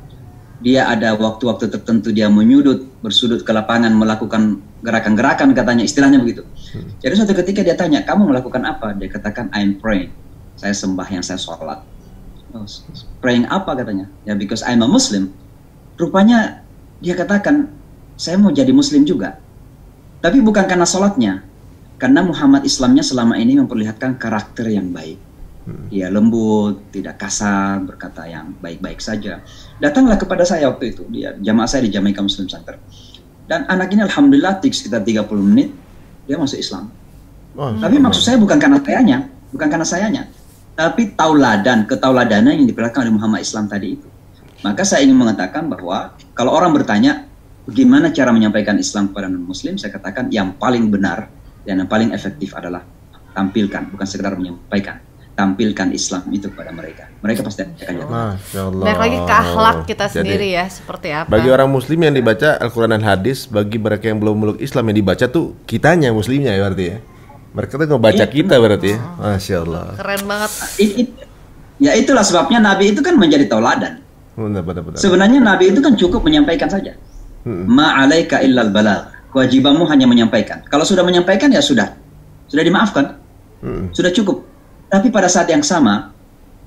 Dia ada waktu-waktu tertentu dia bersudut ke lapangan, melakukan gerakan-gerakan katanya, istilahnya begitu. Jadi suatu ketika dia tanya, kamu melakukan apa? Dia katakan, I'm praying. Saya sembahyang, saya sholat. Oh, praying apa katanya? Ya, because I'm a Muslim. Rupanya dia katakan, saya mau jadi Muslim juga. Tapi bukan karena sholatnya. Karena Muhammad Islamnya selama ini memperlihatkan karakter yang baik. Dia lembut, tidak kasar, berkata yang baik-baik saja. Datanglah kepada saya waktu itu, dia jamaah saya di Jamaica Muslim Center. Dan anak ini alhamdulillah sekitar 30 menit dia masuk Islam. Tapi maksud saya bukan karena sayanya, tapi ketauladanan yang diperlihatkan oleh Muhammad Islam tadi itu. Maka saya ingin mengatakan bahwa kalau orang bertanya bagaimana cara menyampaikan Islam kepada non-Muslim, saya katakan yang paling benar dan yang paling efektif adalah tampilkan, bukan sekedar menyampaikan. Tampilkan Islam itu kepada mereka. Mereka pasti akan jatuh. Masya Allah. Baik lagi ke akhlak kita sendiri ya, seperti apa. Bagi orang Muslim yang dibaca Al-Quran dan Hadis, bagi mereka yang belum meluk Islam yang dibaca tuh kitanya Muslimnya ya berarti ya. Mereka tuh ngebaca kita berarti ya. Masya Allah. Keren banget. Ya itulah sebabnya Nabi itu kan menjadi tauladan. Benar. Sebenarnya Nabi itu kan cukup menyampaikan saja. Ma'alaika illal balagh. Kewajibanmu hanya menyampaikan. Kalau sudah menyampaikan ya sudah dimaafkan. Sudah cukup. Tapi pada saat yang sama,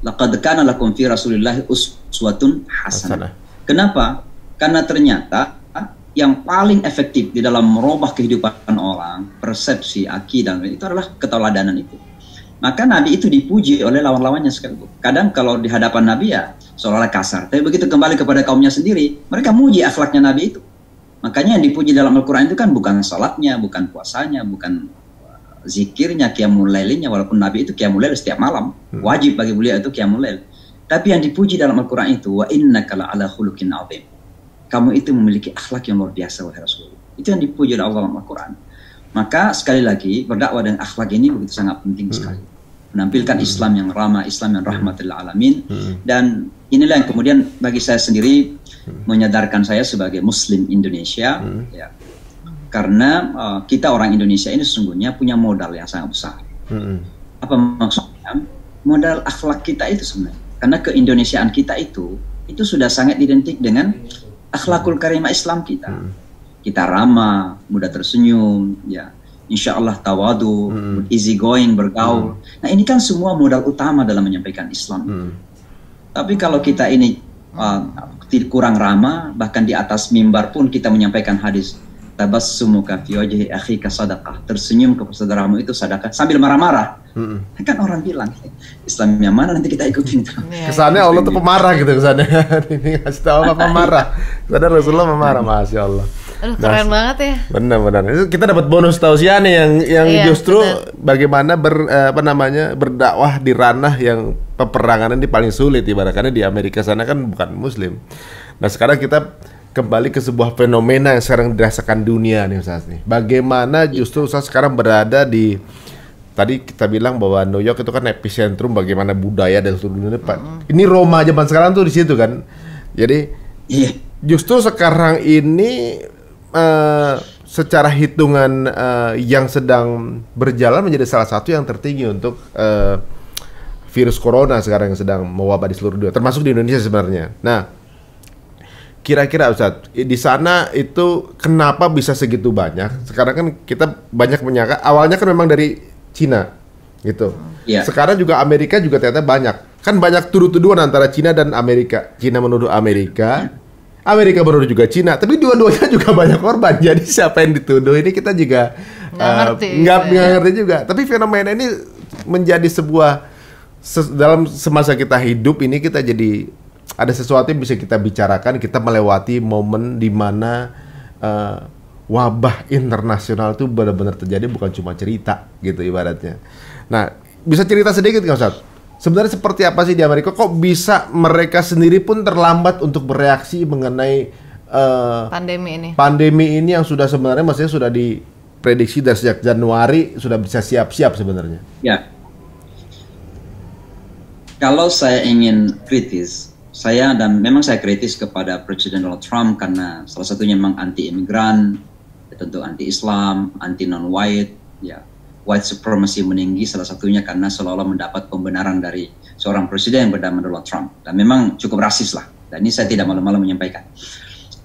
laqad kana lakum fi Rasulillahi uswatun hasanah. Kenapa? Karena ternyata yang paling efektif di dalam merubah kehidupan orang, persepsi, akidah, itu adalah ketauladanan itu. Maka Nabi itu dipuji oleh lawan-lawannya sekali. Kadang kalau di hadapan Nabi ya seolah-olah kasar. Tapi begitu kembali kepada kaumnya sendiri, mereka muji akhlaknya Nabi itu. Makanya yang dipuji dalam Al-Quran itu kan bukan salatnya, bukan puasanya, bukan zikirnya, qiyamul lailnya, walaupun Nabi itu qiyamul lail setiap malam, wajib bagi beliau itu qiyamul lail. Tapi yang dipuji dalam Al-Quran itu, wa innaka la'ala khuluqin 'adzim. Kamu itu memiliki akhlak yang luar biasa wahai Rasul. Itu yang dipuji oleh Allah dalam Al-Quran. Maka sekali lagi berdakwah dengan akhlak ini begitu sangat penting sekali. Menampilkan Islam yang ramah, Islam yang rahmatul alamin. Dan inilah yang kemudian bagi saya sendiri menyadarkan saya sebagai Muslim Indonesia, ya. Karena kita orang Indonesia ini sesungguhnya punya modal yang sangat besar. Apa maksudnya? Modal akhlak kita itu sebenarnya. Karena keindonesiaan kita itu sudah sangat identik dengan akhlakul karimah Islam kita. Kita ramah, mudah tersenyum, ya, insya Allah tawadu, easy going, bergaul. Nah ini kan semua modal utama dalam menyampaikan Islam. Tapi kalau kita ini kurang ramah, bahkan di atas mimbar pun kita menyampaikan hadis, tabassumuka fi wajhi akhika sadaqah, tersenyum kepada saudaramu itu sedekah, sambil marah-marah. Kan orang bilang Islam yang mana nanti kita ikutin. Kesannya Allah tuh pemarah gitu kesannya. Ini ngasih tahu apa pemarah. Kesannya Rasulullah memarah, Masya Allah. Aduh, keren banget ya. Benar. Itu kita dapat bonus tausiah nih yang justru bagaimana berdakwah di ranah yang peperangan ini paling sulit, ibaratnya di Amerika sana kan bukan Muslim. Nah sekarang kita kembali ke sebuah fenomena yang sekarang dirasakan dunia nih Ustaz nih. Bagaimana justru Ustaz sekarang berada di, tadi kita bilang bahwa New York itu kan epicentrum bagaimana budaya dan seluruh dunia. Ini Roma zaman sekarang tuh di situ kan. Jadi justru sekarang ini secara hitungan yang sedang berjalan menjadi salah satu yang tertinggi untuk virus corona sekarang yang sedang mewabah di seluruh dunia, termasuk di Indonesia sebenarnya. Nah, kira-kira Ustaz, di sana itu kenapa bisa segitu banyak? Sekarang kan kita banyak menyangka, awalnya kan memang dari Cina, gitu. Sekarang juga Amerika juga ternyata banyak. Kan banyak tuduh-tuduhan antara Cina dan Amerika. Cina menuduh Amerika, Amerika menuduh juga Cina. Tapi dua-duanya juga banyak korban. Jadi siapa yang dituduh ini kita juga nggak ngerti juga. Tapi fenomena ini menjadi sebuah dalam semasa kita hidup ini kita jadi ada sesuatu yang bisa kita bicarakan, kita melewati momen di mana wabah internasional itu benar-benar terjadi, bukan cuma cerita gitu ibaratnya. Nah, bisa cerita sedikit nggak Ustaz? Sebenarnya seperti apa sih di Amerika? Kok bisa mereka sendiri pun terlambat untuk bereaksi mengenai pandemi ini yang sudah sebenarnya maksudnya sudah diprediksi dari sejak Januari sudah bisa siap-siap sebenarnya? Ya, kalau saya ingin kritis, memang saya kritis kepada Presiden Donald Trump karena salah satunya memang anti-imigran, tentu anti-Islam, anti-non-white, ya. White supremacy meninggi salah satunya karena seolah-olah mendapat pembenaran dari seorang presiden yang bernama Donald Trump. Dan memang cukup rasis lah. Dan ini saya tidak malu-malu menyampaikan.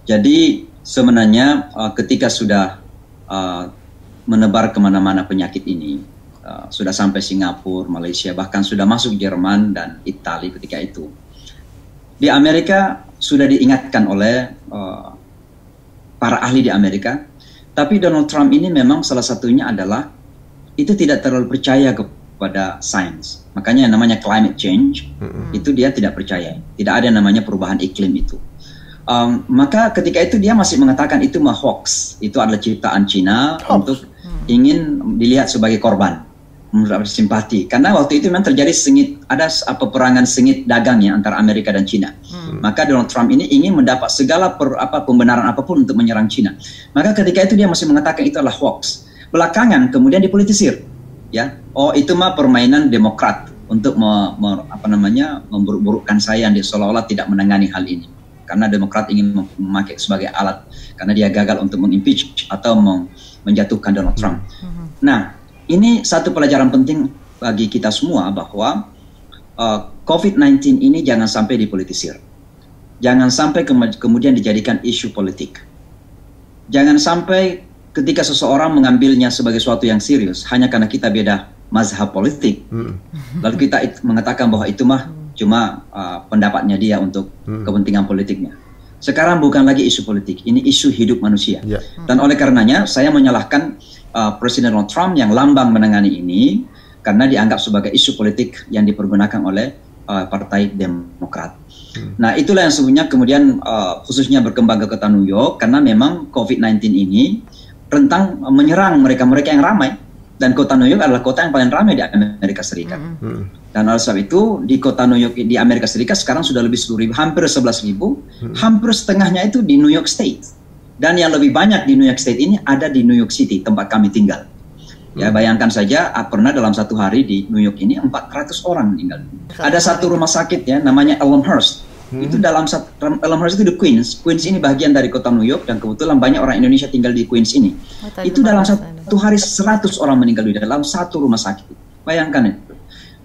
Jadi sebenarnya ketika sudah menebar kemana-mana penyakit ini, sudah sampai Singapura, Malaysia, bahkan sudah masuk Jerman dan Italia ketika itu. Di Amerika sudah diingatkan oleh para ahli di Amerika, tapi Donald Trump ini memang salah satunya adalah itu tidak terlalu percaya kepada sains. Makanya yang namanya climate change, itu dia tidak percaya. Tidak ada yang namanya perubahan iklim itu. Maka ketika itu dia masih mengatakan itu mah hoax. Itu adalah ciptaan Cina untuk ingin dilihat sebagai korban. Menurut simpati. Karena waktu itu memang terjadi ada peperangan sengit dagang ya antara Amerika dan Cina. Maka Donald Trump ini ingin mendapat segala pembenaran apapun untuk menyerang Cina. Maka ketika itu dia masih mengatakan itu adalah hoax. Belakangan kemudian dipolitisir, ya. Oh itu mah permainan Demokrat untuk memburuk-burukkan saya, yang seolah-olah tidak menangani hal ini. Karena Demokrat ingin memakai sebagai alat karena dia gagal untuk mengimpeach atau menjatuhkan Donald Trump. Nah, ini satu pelajaran penting bagi kita semua bahwa COVID-19 ini jangan sampai dipolitisir. Jangan sampai kemudian dijadikan isu politik. Jangan sampai ketika seseorang mengambilnya sebagai sesuatu yang serius hanya karena kita beda mazhab politik, lalu kita mengatakan bahwa itu mah cuma pendapatnya dia untuk kepentingan politiknya. Sekarang bukan lagi isu politik, ini isu hidup manusia. Dan oleh karenanya saya menyalahkan Presiden Donald Trump yang lambang menangani ini karena dianggap sebagai isu politik yang dipergunakan oleh Partai Demokrat. Nah itulah yang sebenarnya kemudian khususnya berkembang ke kota New York karena memang COVID-19 ini rentang menyerang mereka-mereka yang ramai, dan kota New York adalah kota yang paling ramai di Amerika Serikat. Dan oleh sebab itu di kota New York di Amerika Serikat sekarang sudah lebih 10.000, hampir 11.000, hampir setengahnya itu di New York State. Dan yang lebih banyak di New York State ini ada di New York City, tempat kami tinggal. Ya bayangkan saja pernah dalam satu hari di New York ini 400 orang meninggal. Ada satu rumah sakit ya namanya Elmhurst. Itu Elmhurst itu di Queens. Queens ini bagian dari kota New York dan kebetulan banyak orang Indonesia tinggal di Queens ini. Itu dalam satu hari 100 orang meninggal di dalam satu rumah sakit. Bayangkan itu.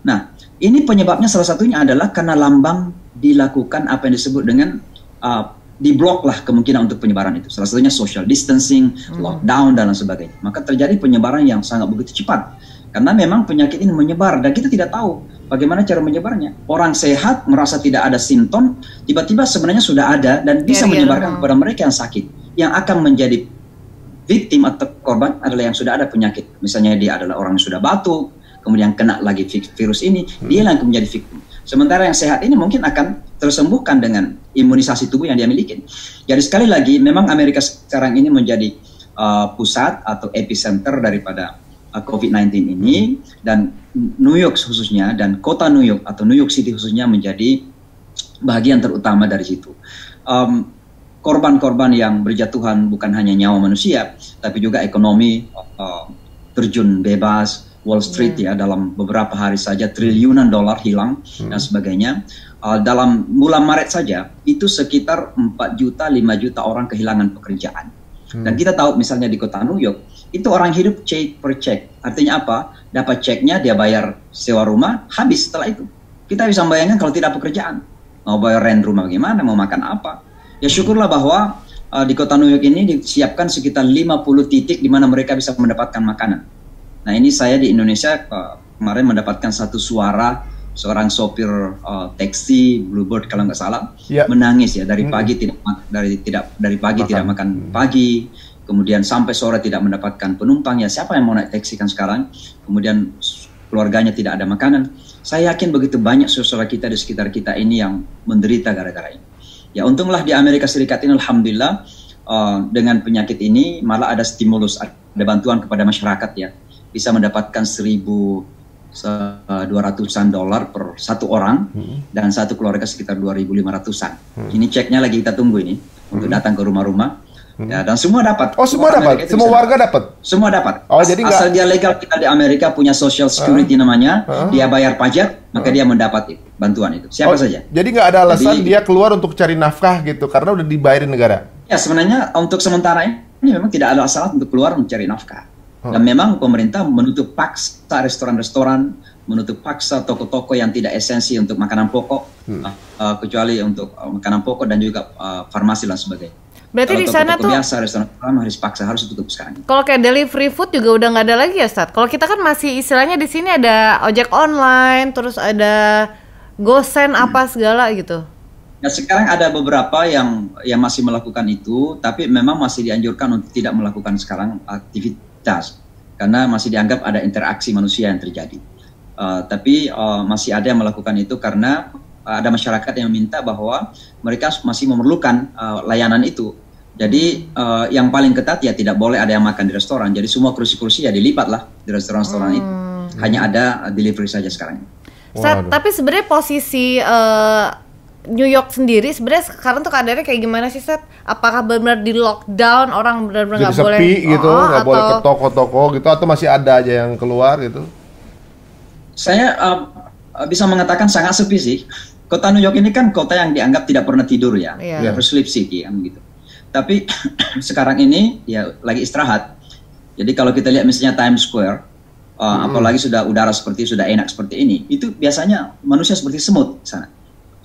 Nah, ini penyebabnya salah satunya adalah karena lambang dilakukan apa yang disebut dengan diblok lah kemungkinan untuk penyebaran itu. Salah satunya social distancing, lockdown dan lain sebagainya. Maka terjadi penyebaran yang sangat begitu cepat. Karena memang penyakit ini menyebar dan kita tidak tahu bagaimana cara menyebarnya. Orang sehat merasa tidak ada simptom, tiba-tiba sebenarnya sudah ada dan bisa menyebarkan kepada mereka yang sakit. Yang akan menjadi victim atau korban adalah yang sudah ada penyakit. Misalnya dia adalah orang yang sudah batuk, kemudian kena lagi virus ini, dia yang akan menjadi victim. Sementara yang sehat ini mungkin akan tersembuhkan dengan imunisasi tubuh yang dia miliki. Jadi sekali lagi, memang Amerika sekarang ini menjadi pusat atau epicenter daripada COVID-19 ini, dan New York khususnya dan kota New York atau New York City khususnya menjadi bagian terutama dari situ. Korban-korban yang berjatuhan bukan hanya nyawa manusia, tapi juga ekonomi, terjun bebas, Wall Street ya dalam beberapa hari saja triliunan dolar hilang dan sebagainya. Dalam bulan Maret saja itu sekitar 4 juta, 5 juta orang kehilangan pekerjaan. Dan kita tahu misalnya di kota New York itu orang hidup check per check. Artinya apa? Dapat ceknya, dia bayar sewa rumah, habis setelah itu. Kita bisa bayangkan kalau tidak pekerjaan. Mau bayar rent rumah bagaimana, mau makan apa. Ya syukurlah bahwa di kota New York ini disiapkan sekitar 50 titik di mana mereka bisa mendapatkan makanan. Nah ini saya di Indonesia kemarin mendapatkan satu suara seorang sopir taksi Bluebird kalau nggak salah menangis ya dari pagi dari pagi tidak makan pagi, kemudian sampai sore tidak mendapatkan penumpang. Ya siapa yang mau naik taksi kan sekarang, kemudian keluarganya tidak ada makanan. Saya yakin begitu banyak saudara kita di sekitar kita ini yang menderita gara-gara ini. Ya untunglah di Amerika Serikat ini alhamdulillah dengan penyakit ini malah ada stimulus, ada bantuan kepada masyarakat ya, bisa mendapatkan 1.000 $200-an per satu orang, dan satu keluarga sekitar 2.500-an. Ini ceknya lagi kita tunggu ini untuk datang ke rumah-rumah. Ya, dan semua dapat. Oh, semua dapat. Semua warga dapat. Semua dapat. Oh, jadi asal dia legal, kita di Amerika punya Social Security namanya, dia bayar pajak, maka dia mendapat itu, bantuan itu. Siapa saja. Jadi nggak ada alasan dia keluar untuk cari nafkah gitu, karena udah dibayarin negara. Ya, sebenarnya untuk sementara ini memang tidak ada alasan untuk keluar mencari nafkah. Dan memang pemerintah menutup paksa restoran-restoran, menutup paksa toko-toko yang tidak esensi untuk makanan pokok, kecuali untuk makanan pokok dan juga farmasi dan sebagainya. Berarti kalau di sana tuh biasa restoran harus tutup sekarang. Kalau kayak delivery food juga udah nggak ada lagi ya, Ustadz? Kalau kita kan masih istilahnya di sini ada ojek online, terus ada GoSend apa segala gitu. Ya, sekarang ada beberapa yang masih melakukan itu, tapi memang masih dianjurkan untuk tidak melakukan sekarang aktivitas karena masih dianggap ada interaksi manusia yang terjadi. Tapi masih ada yang melakukan itu karena ada masyarakat yang meminta bahwa mereka masih memerlukan layanan itu. Jadi yang paling ketat ya tidak boleh ada yang makan di restoran. Jadi semua kursi-kursi ya dilipat lah di restoran-restoran itu. Hanya ada delivery saja sekarang. Tapi sebenarnya posisi New York sendiri sebenarnya sekarang tuh keadaannya kayak gimana sih, Seth? Apakah benar-benar di lockdown, orang benar-benar nggak boleh sepi gitu, nggak boleh ke toko-toko gitu, atau masih ada aja yang keluar gitu? Saya bisa mengatakan sangat sepi sih. Kota New York ini kan kota yang dianggap tidak pernah tidur ya, never sleep city kan gitu. Tapi sekarang ini ya lagi istirahat. Jadi kalau kita lihat misalnya Times Square, apalagi sudah udara sudah enak seperti ini, itu biasanya manusia seperti semut di sana.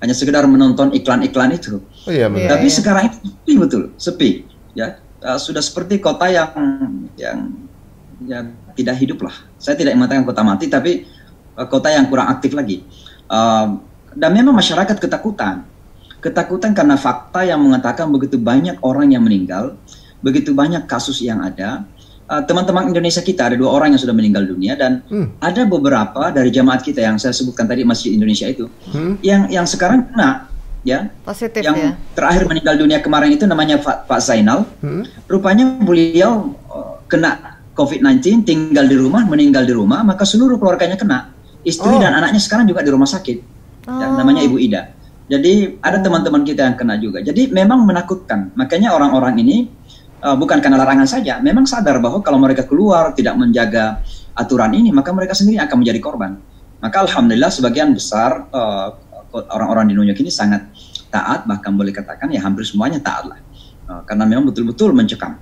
Hanya sekedar menonton iklan-iklan itu. Oh, iya, tapi sekarang itu sepi betul, sepi. Ya, sudah seperti kota yang tidak hidup lah. Saya tidak mengatakan kota mati, tapi kota yang kurang aktif lagi. Dan memang masyarakat ketakutan karena fakta yang mengatakan begitu banyak orang yang meninggal, begitu banyak kasus yang ada. Teman-teman Indonesia kita ada 2 orang yang sudah meninggal dunia, dan ada beberapa dari jamaat kita yang saya sebutkan tadi Masjid Indonesia itu, yang sekarang kena, ya, positif yang ya. terakhir meninggal dunia kemarin itu namanya Pak Zainal. Rupanya beliau kena COVID-19, tinggal di rumah, meninggal di rumah, maka seluruh keluarganya kena. Istri dan anaknya sekarang juga di rumah sakit. Ya, namanya Ibu Ida. Jadi ada teman-teman kita yang kena juga. Jadi memang menakutkan. Makanya orang-orang ini bukan karena larangan saja, memang sadar bahwa kalau mereka keluar tidak menjaga aturan ini, maka mereka sendiri akan menjadi korban. Maka alhamdulillah sebagian besar orang-orang di New York ini sangat taat, bahkan boleh katakan ya hampir semuanya taat lah, karena memang betul-betul mencekam.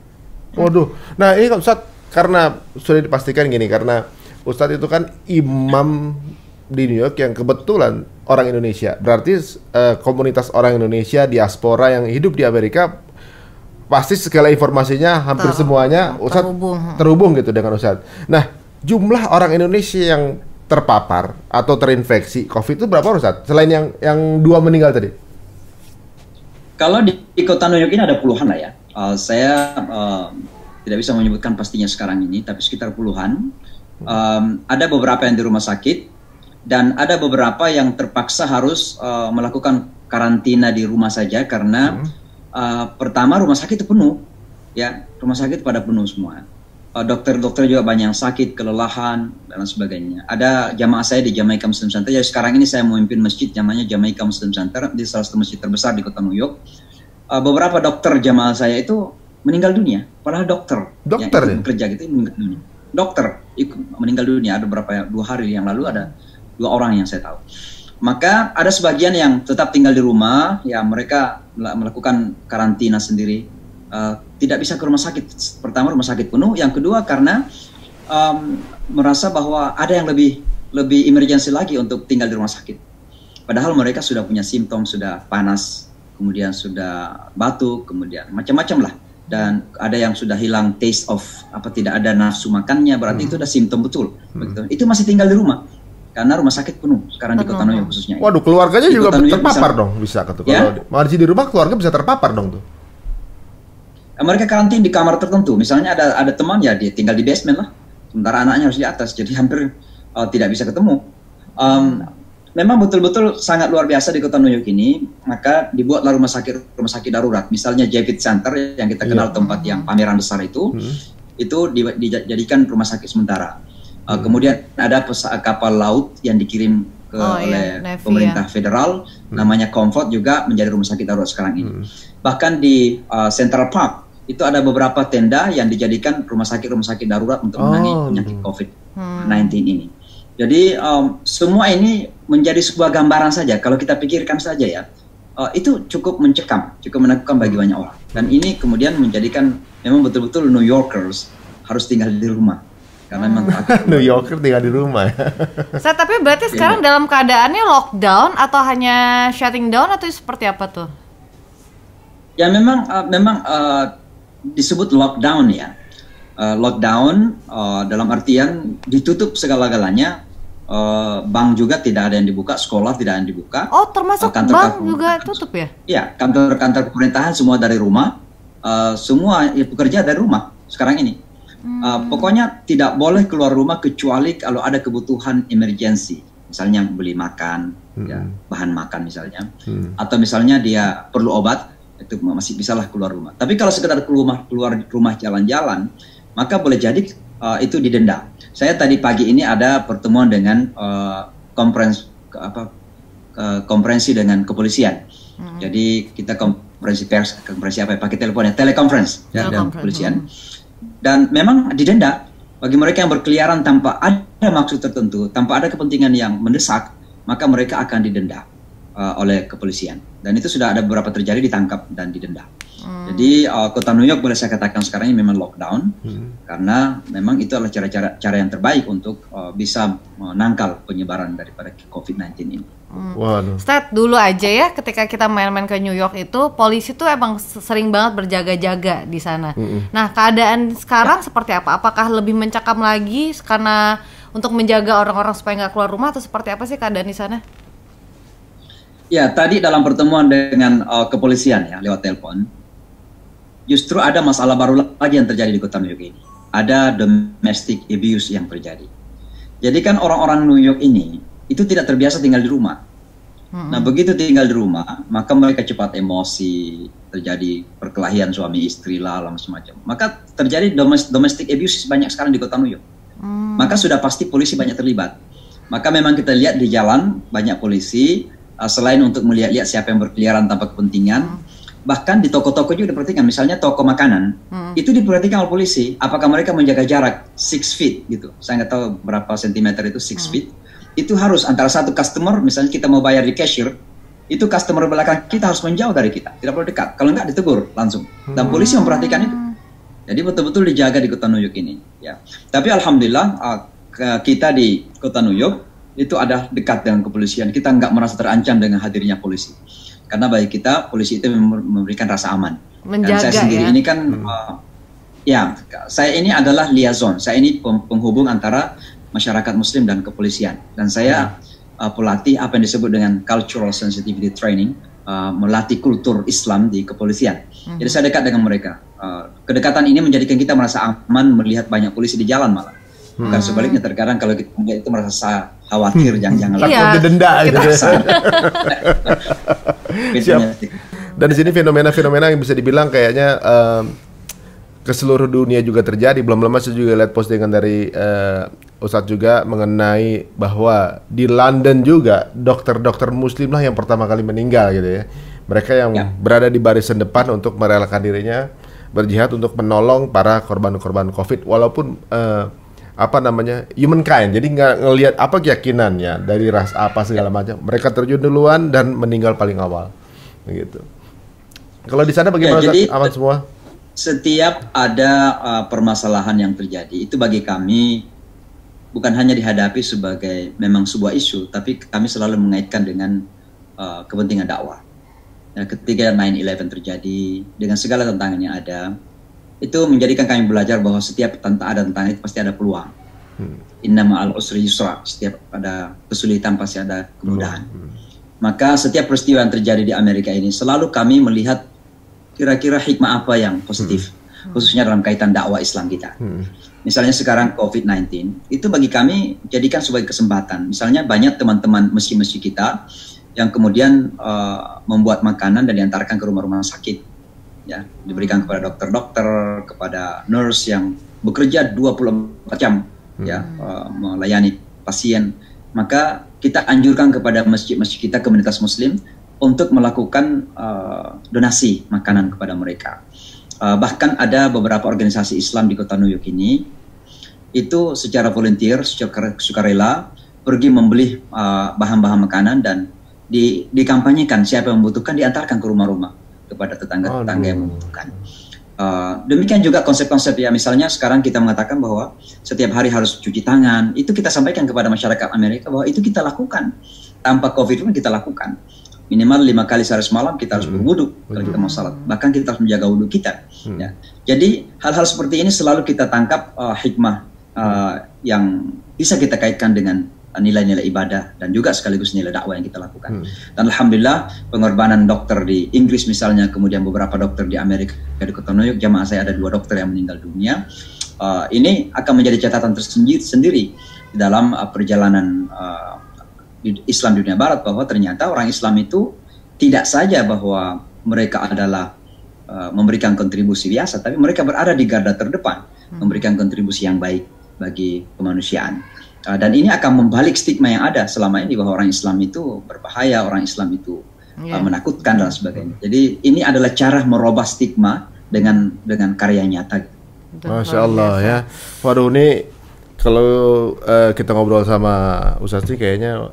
Waduh, nah ini Ustadz, karena sudah dipastikan gini, karena Ustadz itu kan imam di New York yang kebetulan orang Indonesia, berarti komunitas orang Indonesia diaspora yang hidup di Amerika pasti segala informasinya hampir semuanya Ustadz terhubung gitu dengan Ustadz. Nah, jumlah orang Indonesia yang terpapar atau terinfeksi COVID itu berapa Ustadz? Selain yang 2 meninggal tadi? Kalau di kota New York ini ada puluhan lah ya. Saya tidak bisa menyebutkan pastinya sekarang ini, tapi sekitar puluhan. Ada beberapa yang di rumah sakit, dan ada beberapa yang terpaksa harus melakukan karantina di rumah saja karena pertama rumah sakit itu penuh, ya, rumah sakit pada penuh semua. Dokter-dokter juga banyak yang sakit, kelelahan dan sebagainya. Ada jamaah saya di Jamaica Muslim Center. Jadi sekarang ini saya memimpin masjid namanya Jamaica Muslim Center di salah satu masjid terbesar di kota New York. Beberapa dokter jamaah saya itu meninggal dunia, padahal dokter yang bekerja gitu meninggal dunia. Dokter meninggal dunia, ada beberapa 2 hari yang lalu ada 2 orang yang saya tahu. Maka ada sebagian yang tetap tinggal di rumah, ya mereka melakukan karantina sendiri, tidak bisa ke rumah sakit. Pertama rumah sakit penuh, yang kedua karena merasa bahwa ada yang lebih emergency lagi untuk tinggal di rumah sakit. Padahal mereka sudah punya simptom, sudah panas, kemudian sudah batuk, kemudian macam-macam lah. Dan ada yang sudah hilang taste of tidak ada nafsu makannya, berarti itu udah simptom betul. Begitu. Itu masih tinggal di rumah. Karena rumah sakit penuh sekarang di kota New York khususnya. Waduh, keluarganya juga terpapar dong, bisa gitu. Kalau masih di rumah, keluarga bisa terpapar dong tuh. Mereka karantin di kamar tertentu. Misalnya ada teman ya dia tinggal di basement lah, sementara anaknya harus di atas, jadi hampir tidak bisa ketemu. Memang betul-betul sangat luar biasa di kota New York ini. Maka dibuatlah rumah sakit darurat. Misalnya Javits Center yang kita kenal tempat yang pameran besar itu dijadikan rumah sakit sementara. Kemudian ada kapal laut yang dikirim oleh Navy, pemerintah federal, namanya Comfort, juga menjadi rumah sakit darurat sekarang ini. Bahkan di Central Park itu ada beberapa tenda yang dijadikan rumah sakit darurat untuk menangani penyakit COVID-19 ini. Jadi semua ini menjadi sebuah gambaran saja. Kalau kita pikirkan saja ya, itu cukup mencekam, cukup menakutkan bagi banyak orang. Dan ini kemudian menjadikan memang betul-betul New Yorkers harus tinggal di rumah. Karena memang New Yorker tinggal di rumah. Tapi berarti sekarang dalam keadaannya lockdown atau hanya shutting down atau seperti apa tuh? Ya memang disebut lockdown ya. Lockdown dalam artian ditutup segala-galanya. Bank juga tidak ada yang dibuka, sekolah tidak ada yang dibuka. Oh, termasuk bank juga tutup ya? Iya, kantor-kantor pemerintahan semua dari rumah. Semua pekerja dari rumah sekarang ini. Pokoknya tidak boleh keluar rumah kecuali kalau ada kebutuhan emergensi. Misalnya beli makan, ya, bahan makan misalnya. Atau misalnya dia perlu obat, itu masih bisalah keluar rumah. Tapi kalau sekedar keluar rumah jalan-jalan, maka boleh jadi itu didenda. Saya tadi pagi ini ada pertemuan dengan konferensi dengan kepolisian. Jadi kita konferensi apa ya, pakai telepon ya, teleconference ya, dengan kepolisian. Dan memang didenda bagi mereka yang berkeliaran tanpa ada maksud tertentu, tanpa ada kepentingan yang mendesak, maka mereka akan didenda oleh kepolisian. Dan itu sudah ada beberapa terjadi, ditangkap dan didenda. Jadi kota New York boleh saya katakan sekarang ini memang lockdown, karena memang itu adalah cara yang terbaik untuk bisa menangkal penyebaran daripada COVID-19 ini. Waduh. Stat dulu aja ya, ketika kita main-main ke New York itu, polisi tuh emang sering banget berjaga-jaga di sana. Nah, keadaan sekarang seperti apa? Apakah lebih mencekam lagi karena untuk menjaga orang-orang supaya nggak keluar rumah, atau seperti apa sih keadaan di sana? Ya, tadi dalam pertemuan dengan kepolisian ya lewat telepon, justru ada masalah baru lagi yang terjadi di kota New York ini. Ada domestic abuse yang terjadi. Jadi kan orang-orang New York ini itu tidak terbiasa tinggal di rumah. Nah, begitu tinggal di rumah, maka mereka cepat emosi, terjadi perkelahian suami istri lah, macam-macam. Maka terjadi domestic abuse banyak sekarang di kota New York. Maka sudah pasti polisi banyak terlibat. Maka memang kita lihat di jalan banyak polisi, selain untuk melihat-lihat siapa yang berkeliaran tanpa kepentingan, bahkan di toko-toko juga diperhatikan. Misalnya toko makanan, itu diperhatikan oleh polisi. Apakah mereka menjaga jarak 6 feet gitu? Saya nggak tahu berapa sentimeter itu 6 feet. Itu harus antara satu customer, misalnya kita mau bayar di cashier, itu customer belakang kita harus menjauh dari kita, tidak perlu dekat. Kalau nggak ditegur langsung. Dan polisi memperhatikan itu. Jadi betul-betul dijaga di kota New York ini. Ya. Tapi alhamdulillah kita di kota New York itu ada dekat dengan kepolisian. Kita nggak merasa terancam dengan hadirnya polisi. Karena bagi kita polisi itu memberikan rasa aman. Menjaga, dan saya sendiri ini kan, saya ini adalah liaison. Saya ini penghubung antara masyarakat Muslim dan kepolisian. Dan saya pelatih apa yang disebut dengan cultural sensitivity training, melatih kultur Islam di kepolisian. Jadi saya dekat dengan mereka. Kedekatan ini menjadikan kita merasa aman melihat banyak polisi di jalan malah. Bukan sebaliknya, terkadang kalau kita melihat itu merasa khawatir, jangan-jangan takut didenda gitu. Dan di sini fenomena-fenomena yang bisa dibilang kayaknya ke seluruh dunia juga terjadi. Belum lama saya juga lihat postingan dari Ustadz juga mengenai bahwa di London juga dokter-dokter Muslim lah yang pertama kali meninggal gitu ya. Mereka yang berada di barisan depan untuk merelakan dirinya berjihad untuk menolong para korban-korban COVID, walaupun humankind. Jadi nggak ngelihat apa keyakinannya dari ras apa segala macam. Mereka terjun duluan dan meninggal paling awal, begitu. Kalau di sana bagaimana? Jadi, aman semua? Setiap ada permasalahan yang terjadi, itu bagi kami bukan hanya dihadapi sebagai memang sebuah isu, tapi kami selalu mengaitkan dengan kepentingan dakwah. Ya, ketika 9/11 terjadi, dengan segala tantangan yang ada, itu menjadikan kami belajar bahwa setiap tantangan itu pasti ada peluang. Inna ma'al usri yusra, setiap ada kesulitan pasti ada kemudahan. Maka setiap peristiwa yang terjadi di Amerika ini selalu kami melihat kira-kira hikmah apa yang positif, khususnya dalam kaitan dakwah Islam kita. Misalnya sekarang COVID-19, itu bagi kami jadikan sebagai kesempatan. Misalnya banyak teman-teman masjid-masjid kita yang kemudian membuat makanan dan diantarkan ke rumah-rumah sakit. Ya, diberikan kepada dokter-dokter, kepada nurse yang bekerja 24 jam ya, melayani pasien. Maka kita anjurkan kepada masjid-masjid kita, komunitas Muslim, untuk melakukan donasi makanan kepada mereka. Bahkan ada beberapa organisasi Islam di kota New York ini, itu secara volunteer, secara sukarela, pergi membeli bahan-bahan makanan dan dikampanyekan, siapa yang membutuhkan diantarkan ke rumah-rumah kepada tetangga-tetangga yang membutuhkan. Demikian juga konsep-konsep ya, misalnya sekarang kita mengatakan bahwa setiap hari harus cuci tangan, itu kita sampaikan kepada masyarakat Amerika bahwa itu kita lakukan, tanpa COVID pun kita lakukan. Minimal 5 kali sehari semalam kita harus berwudu kalau kita mau salat, bahkan kita harus menjaga wudu kita. Ya. Jadi hal-hal seperti ini selalu kita tangkap hikmah yang bisa kita kaitkan dengan nilai-nilai ibadah dan juga sekaligus nilai dakwah yang kita lakukan. Dan alhamdulillah pengorbanan dokter di Inggris misalnya, kemudian beberapa dokter di Amerika, di kota New York, jamaah saya ada 2 dokter yang meninggal dunia. Ini akan menjadi catatan tersendiri di dalam perjalanan Islam di dunia Barat, bahwa ternyata orang Islam itu tidak saja bahwa mereka adalah memberikan kontribusi biasa, tapi mereka berada di garda terdepan, memberikan kontribusi yang baik bagi kemanusiaan. Dan ini akan membalik stigma yang ada selama ini bahwa orang Islam itu berbahaya, orang Islam itu menakutkan dan sebagainya. Jadi ini adalah cara merubah stigma dengan karya nyata. Masya Allah ya. Waduh, ini kalau kita ngobrol sama Ustaz sih kayaknya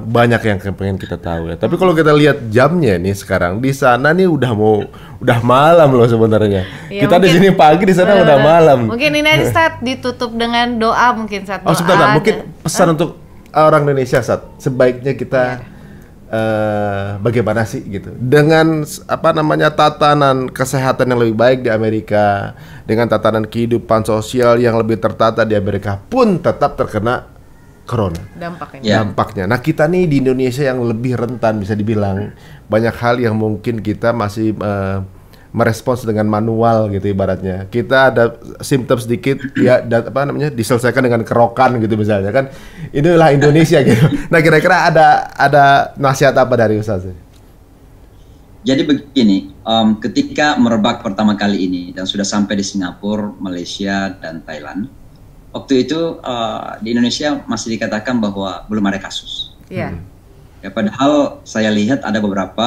banyak yang pengen kita tahu ya. Tapi kalau kita lihat jamnya nih sekarang di sana nih udah malam loh sebenarnya. Ya, kita di sini pagi, di sana udah malam. Mungkin ini aja Ustaz ditutup dengan doa mungkin Ustaz. Oh sebentar, mungkin pesan untuk orang Indonesia Ustaz. Sebaiknya kita bagaimana sih gitu dengan tatanan kesehatan yang lebih baik di Amerika, dengan tatanan kehidupan sosial yang lebih tertata di Amerika pun tetap terkena corona dampaknya. Nah kita nih di Indonesia yang lebih rentan, bisa dibilang banyak hal yang mungkin kita masih merespons dengan manual gitu ibaratnya. Kita ada simptom sedikit ya diselesaikan dengan kerokan gitu misalnya kan. Inilah Indonesia gitu. Nah kira-kira ada nasihat apa dari Ustaz? Jadi begini, ketika merebak pertama kali ini dan sudah sampai di Singapura, Malaysia dan Thailand, waktu itu di Indonesia masih dikatakan bahwa belum ada kasus. Iya. Ya, padahal saya lihat ada beberapa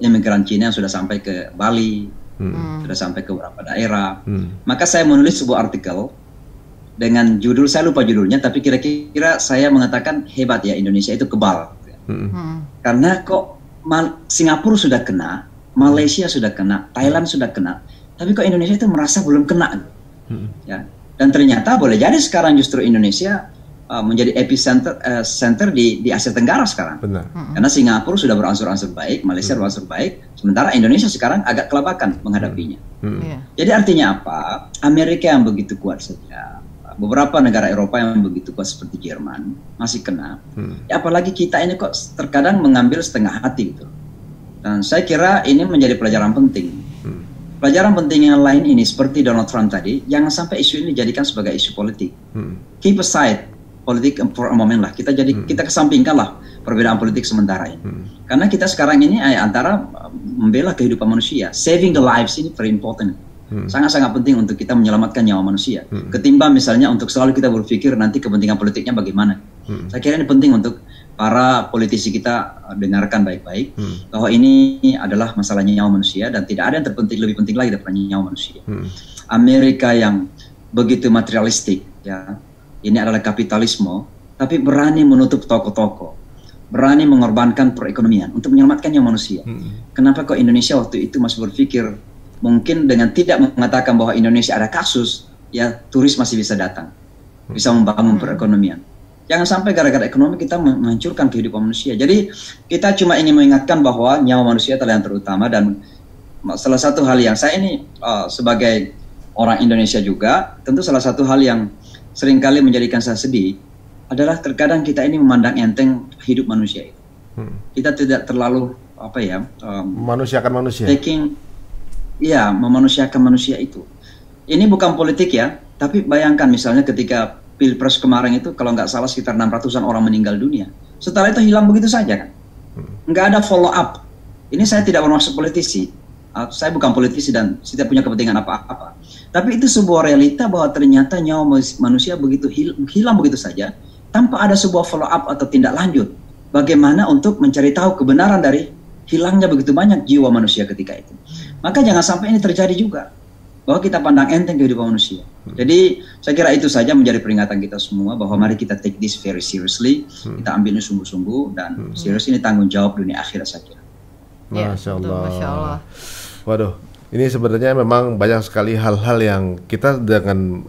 imigran Cina yang sudah sampai ke Bali, sudah sampai ke beberapa daerah. Maka saya menulis sebuah artikel dengan judul, saya lupa judulnya, tapi kira-kira saya mengatakan hebat ya Indonesia itu kebal. Karena kok Singapura sudah kena, Malaysia sudah kena, Thailand sudah kena, tapi kok Indonesia itu merasa belum kena. Ya. Dan ternyata boleh jadi sekarang justru Indonesia menjadi epicenter di Asia Tenggara sekarang. Benar. Karena Singapura sudah beransur-ansur baik, Malaysia beransur baik, sementara Indonesia sekarang agak kelabakan menghadapinya. Jadi artinya apa? Amerika yang begitu kuat saja, beberapa negara Eropa yang begitu kuat seperti Jerman masih kena. Ya, apalagi kita ini kok terkadang mengambil setengah hati gitu. Dan saya kira ini menjadi pelajaran penting. Pelajaran penting yang lain ini seperti Donald Trump tadi, jangan sampai isu ini dijadikan sebagai isu politik. Keep aside politik for a moment lah. Kita kesampingkan lah perbedaan politik sementara ini. Karena kita sekarang ini antara membela kehidupan manusia, saving the lives ini very important. Sangat-sangat penting untuk kita menyelamatkan nyawa manusia. Ketimbang misalnya untuk selalu kita berpikir nanti kepentingan politiknya bagaimana. Saya kira ini penting untuk para politisi kita dengarkan baik-baik bahwa ini adalah masalahnya nyawa manusia dan tidak ada yang lebih penting lagi daripada nyawa manusia. Amerika yang begitu materialistik ya. Ini adalah kapitalisme, tapi berani menutup toko-toko, berani mengorbankan perekonomian untuk menyelamatkan nyawa manusia. Kenapa kok Indonesia waktu itu masih berpikir mungkin dengan tidak mengatakan bahwa Indonesia ada kasus, ya turis masih bisa datang, bisa membangun perekonomian. Jangan sampai gara-gara ekonomi kita menghancurkan kehidupan manusia. Jadi kita cuma ingin mengingatkan bahwa nyawa manusia adalah yang terutama, dan salah satu hal yang saya ini sebagai orang Indonesia juga, tentu salah satu hal yang seringkali menjadikan saya sedih adalah terkadang kita ini memandang enteng hidup manusia itu. Kita tidak terlalu manusiakan manusia. Memanusiakan manusia itu. Ini bukan politik ya, tapi bayangkan misalnya ketika Pilpres kemarin itu kalau nggak salah sekitar 600-an orang meninggal dunia. Setelah itu hilang begitu saja kan. Nggak ada follow up. Ini saya tidak bermaksud politisi, Saya bukan politisi dan tidak punya kepentingan apa-apa. Tapi itu sebuah realita bahwa ternyata nyawa manusia begitu hilang begitu saja tanpa ada sebuah follow up atau tindak lanjut. Bagaimana untuk mencari tahu kebenaran dari hilangnya begitu banyak jiwa manusia ketika itu. Maka jangan sampai ini terjadi juga, bahwa kita pandang enteng kehidupan manusia. Jadi saya kira itu saja menjadi peringatan kita semua bahwa mari kita take this very seriously, kita ambil ini sungguh-sungguh dan serius, ini tanggung jawab dunia akhirat saya kira. Masya Allah. Masya Allah. Waduh, ini sebenarnya memang banyak sekali hal-hal yang kita dengan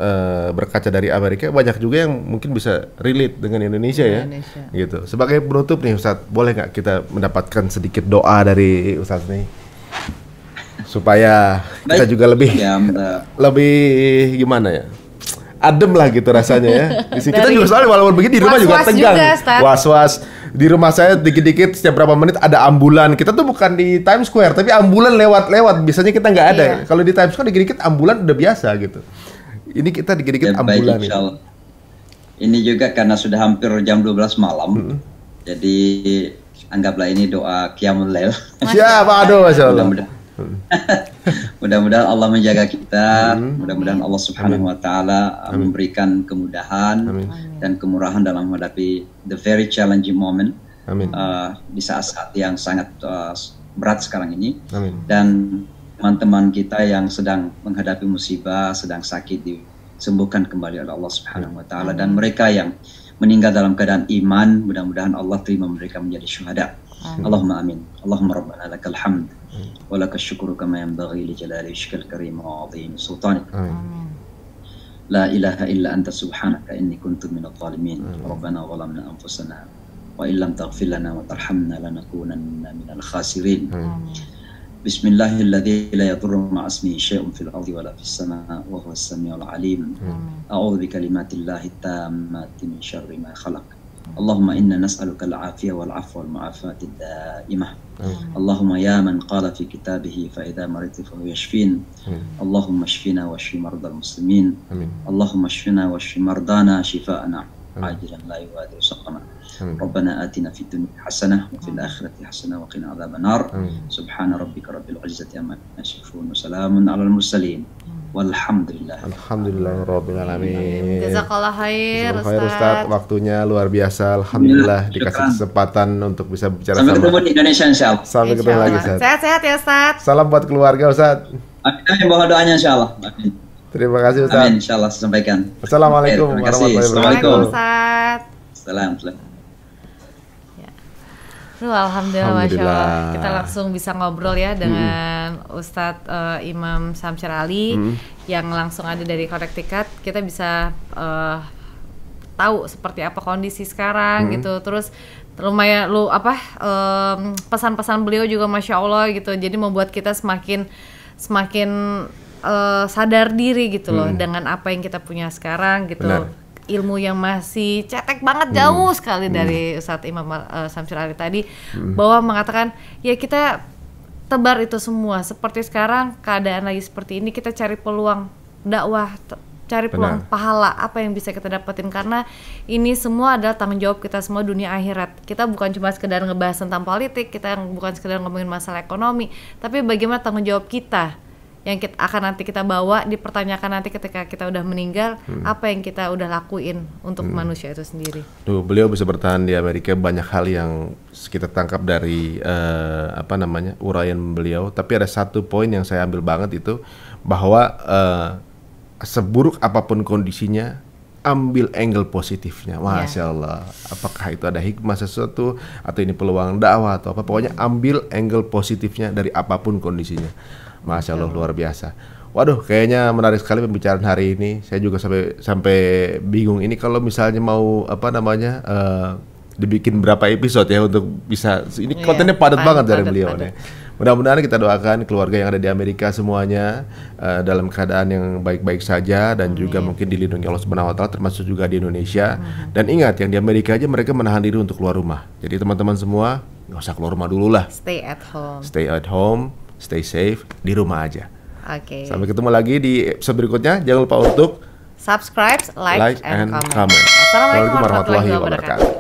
berkaca dari Amerika banyak juga yang mungkin bisa relate dengan Indonesia ya. Gitu. Sebagai penutup nih Ustadz, boleh nggak kita mendapatkan sedikit doa dari Ustadz nih? Supaya kita juga lebih gimana ya, adem lah gitu rasanya ya. Di sini kita juga soalnya walaupun begini di rumah juga tegang, was-was. Di rumah saya dikit-dikit setiap berapa menit ada ambulan. Kita tuh bukan di Times Square, tapi ambulan lewat-lewat. Biasanya kita nggak ada. Kalau di Times Square dikit-dikit ambulan udah biasa gitu. Ini kita dikit-dikit ambulan. Baik, gitu. Ini juga karena sudah hampir jam 12 malam. Jadi anggaplah ini doa Qiyamul Lail. Siap, aduh, Masya Allah. Mudah-mudahan Allah menjaga kita, mudah-mudahan Allah Subhanahu wa Ta'ala memberikan kemudahan dan kemurahan dalam menghadapi the very challenging moment di saat-saat yang sangat berat sekarang ini. Dan teman-teman kita yang sedang menghadapi musibah, sedang sakit, disembuhkan kembali oleh Allah Subhanahu wa Ta'ala, dan mereka yang meninggal dalam keadaan iman, mudah-mudahan Allah terima mereka menjadi syuhada. Allahumma amin. Allahumma rabbana lakal hamd wa lakal syukru kama yanbaghi li jalali wajhikal karim wa 'azimi sultanik. La ilaha illa anta subhanaka inni kuntu minadh dhalimin. Rabbana zalamna anfusana wa illam taghfir lana wa tarhamna lanakunanna minal khasirin. Bismillahilladzi la yadurru ma'a ismihi syai'un fil ardi wa la fis samaa'i wa huwas samiul 'alim. A'udzu bikalimatillahi tammati min syarri ma khalaq. Allahumma inna nas'aluka al-'afiyah wal 'afwa wal mu'afat ad-da'imah. Allahumma ya man qala fi kitabih fa idza maridtu fa huwa yashfin. Allahumma shfina wa shfi mardal muslimin. Allahumma shfina wa shfi mardana shifaa'an 'ajilan la yughadiru saqama. Rabbana atina fid dunya hasanah wa fil akhirati hasanah wa qina adzaban nar. Subhana rabbika rabbil 'izzati amma yasifun wa salamun alal mursalin. Walhamdulillah. Alhamdulillahirabbil alamin. Jazakallah khair Ustaz. Waktunya luar biasa. Alhamdulillah dikasih kesempatan untuk bisa bicara sampai ketemu di Indonesia insyaallah. Sampai ketemu lagi Ustaz. Sehat-sehat ya Ustaz. Salam buat keluarga Ustaz. Amin, mohon doanya insyaallah. Amin. Terima kasih Ustaz. Amin, insyaallah saya sampaikan. Assalamualaikum warahmatullahi wabarakatuh. Ustaz. Assalamualaikum. Alhamdulillah, Masya Allah. Kita langsung bisa ngobrol ya dengan Ustadz Imam Syamsir Ali yang langsung ada dari Connecticut. Kita bisa tahu seperti apa kondisi sekarang gitu. Terus lumayan pesan-pesan beliau juga Masya Allah gitu. Jadi membuat kita semakin sadar diri gitu loh dengan apa yang kita punya sekarang gitu. Benar. Ilmu yang masih cetek banget jauh sekali dari Ustadz Imam Syamsir Ali tadi, bahwa mengatakan ya kita tebar itu semua. Seperti sekarang keadaan lagi seperti ini, kita cari peluang dakwah, cari peluang pahala apa yang bisa kita dapetin, karena ini semua adalah tanggung jawab kita semua dunia akhirat. Kita bukan cuma sekedar ngebahas tentang politik, kita bukan sekedar ngomongin masalah ekonomi, tapi bagaimana tanggung jawab kita yang akan nanti kita bawa, dipertanyakan nanti ketika kita udah meninggal, apa yang kita udah lakuin untuk manusia itu sendiri. Beliau bisa bertahan di Amerika, banyak hal yang kita tangkap dari uraian beliau. Tapi ada satu poin yang saya ambil banget itu, bahwa seburuk apapun kondisinya, ambil angle positifnya. Masya Allah. Apakah itu ada hikmah sesuatu, atau ini peluang dakwah atau apa, pokoknya ambil angle positifnya dari apapun kondisinya. Masya Allah, luar biasa. Waduh, kayaknya menarik sekali pembicaraan hari ini. Saya juga sampai bingung ini kalau misalnya mau dibikin berapa episode ya untuk bisa. Ini kontennya padat banget dari beliau nih. Mudah-mudahan kita doakan keluarga yang ada di Amerika semuanya dalam keadaan yang baik-baik saja, dan juga mungkin dilindungi Allah Subhanahu wa Ta'ala, termasuk juga di Indonesia. Dan ingat, yang di Amerika aja mereka menahan diri untuk keluar rumah. Jadi teman-teman semua nggak usah keluar rumah dulu lah. Stay at home. Stay at home. Stay safe, di rumah aja. Oke. Sampai ketemu lagi di episode berikutnya. Jangan lupa untuk subscribe, like and comment. Assalamualaikum warahmatullahi wabarakatuh.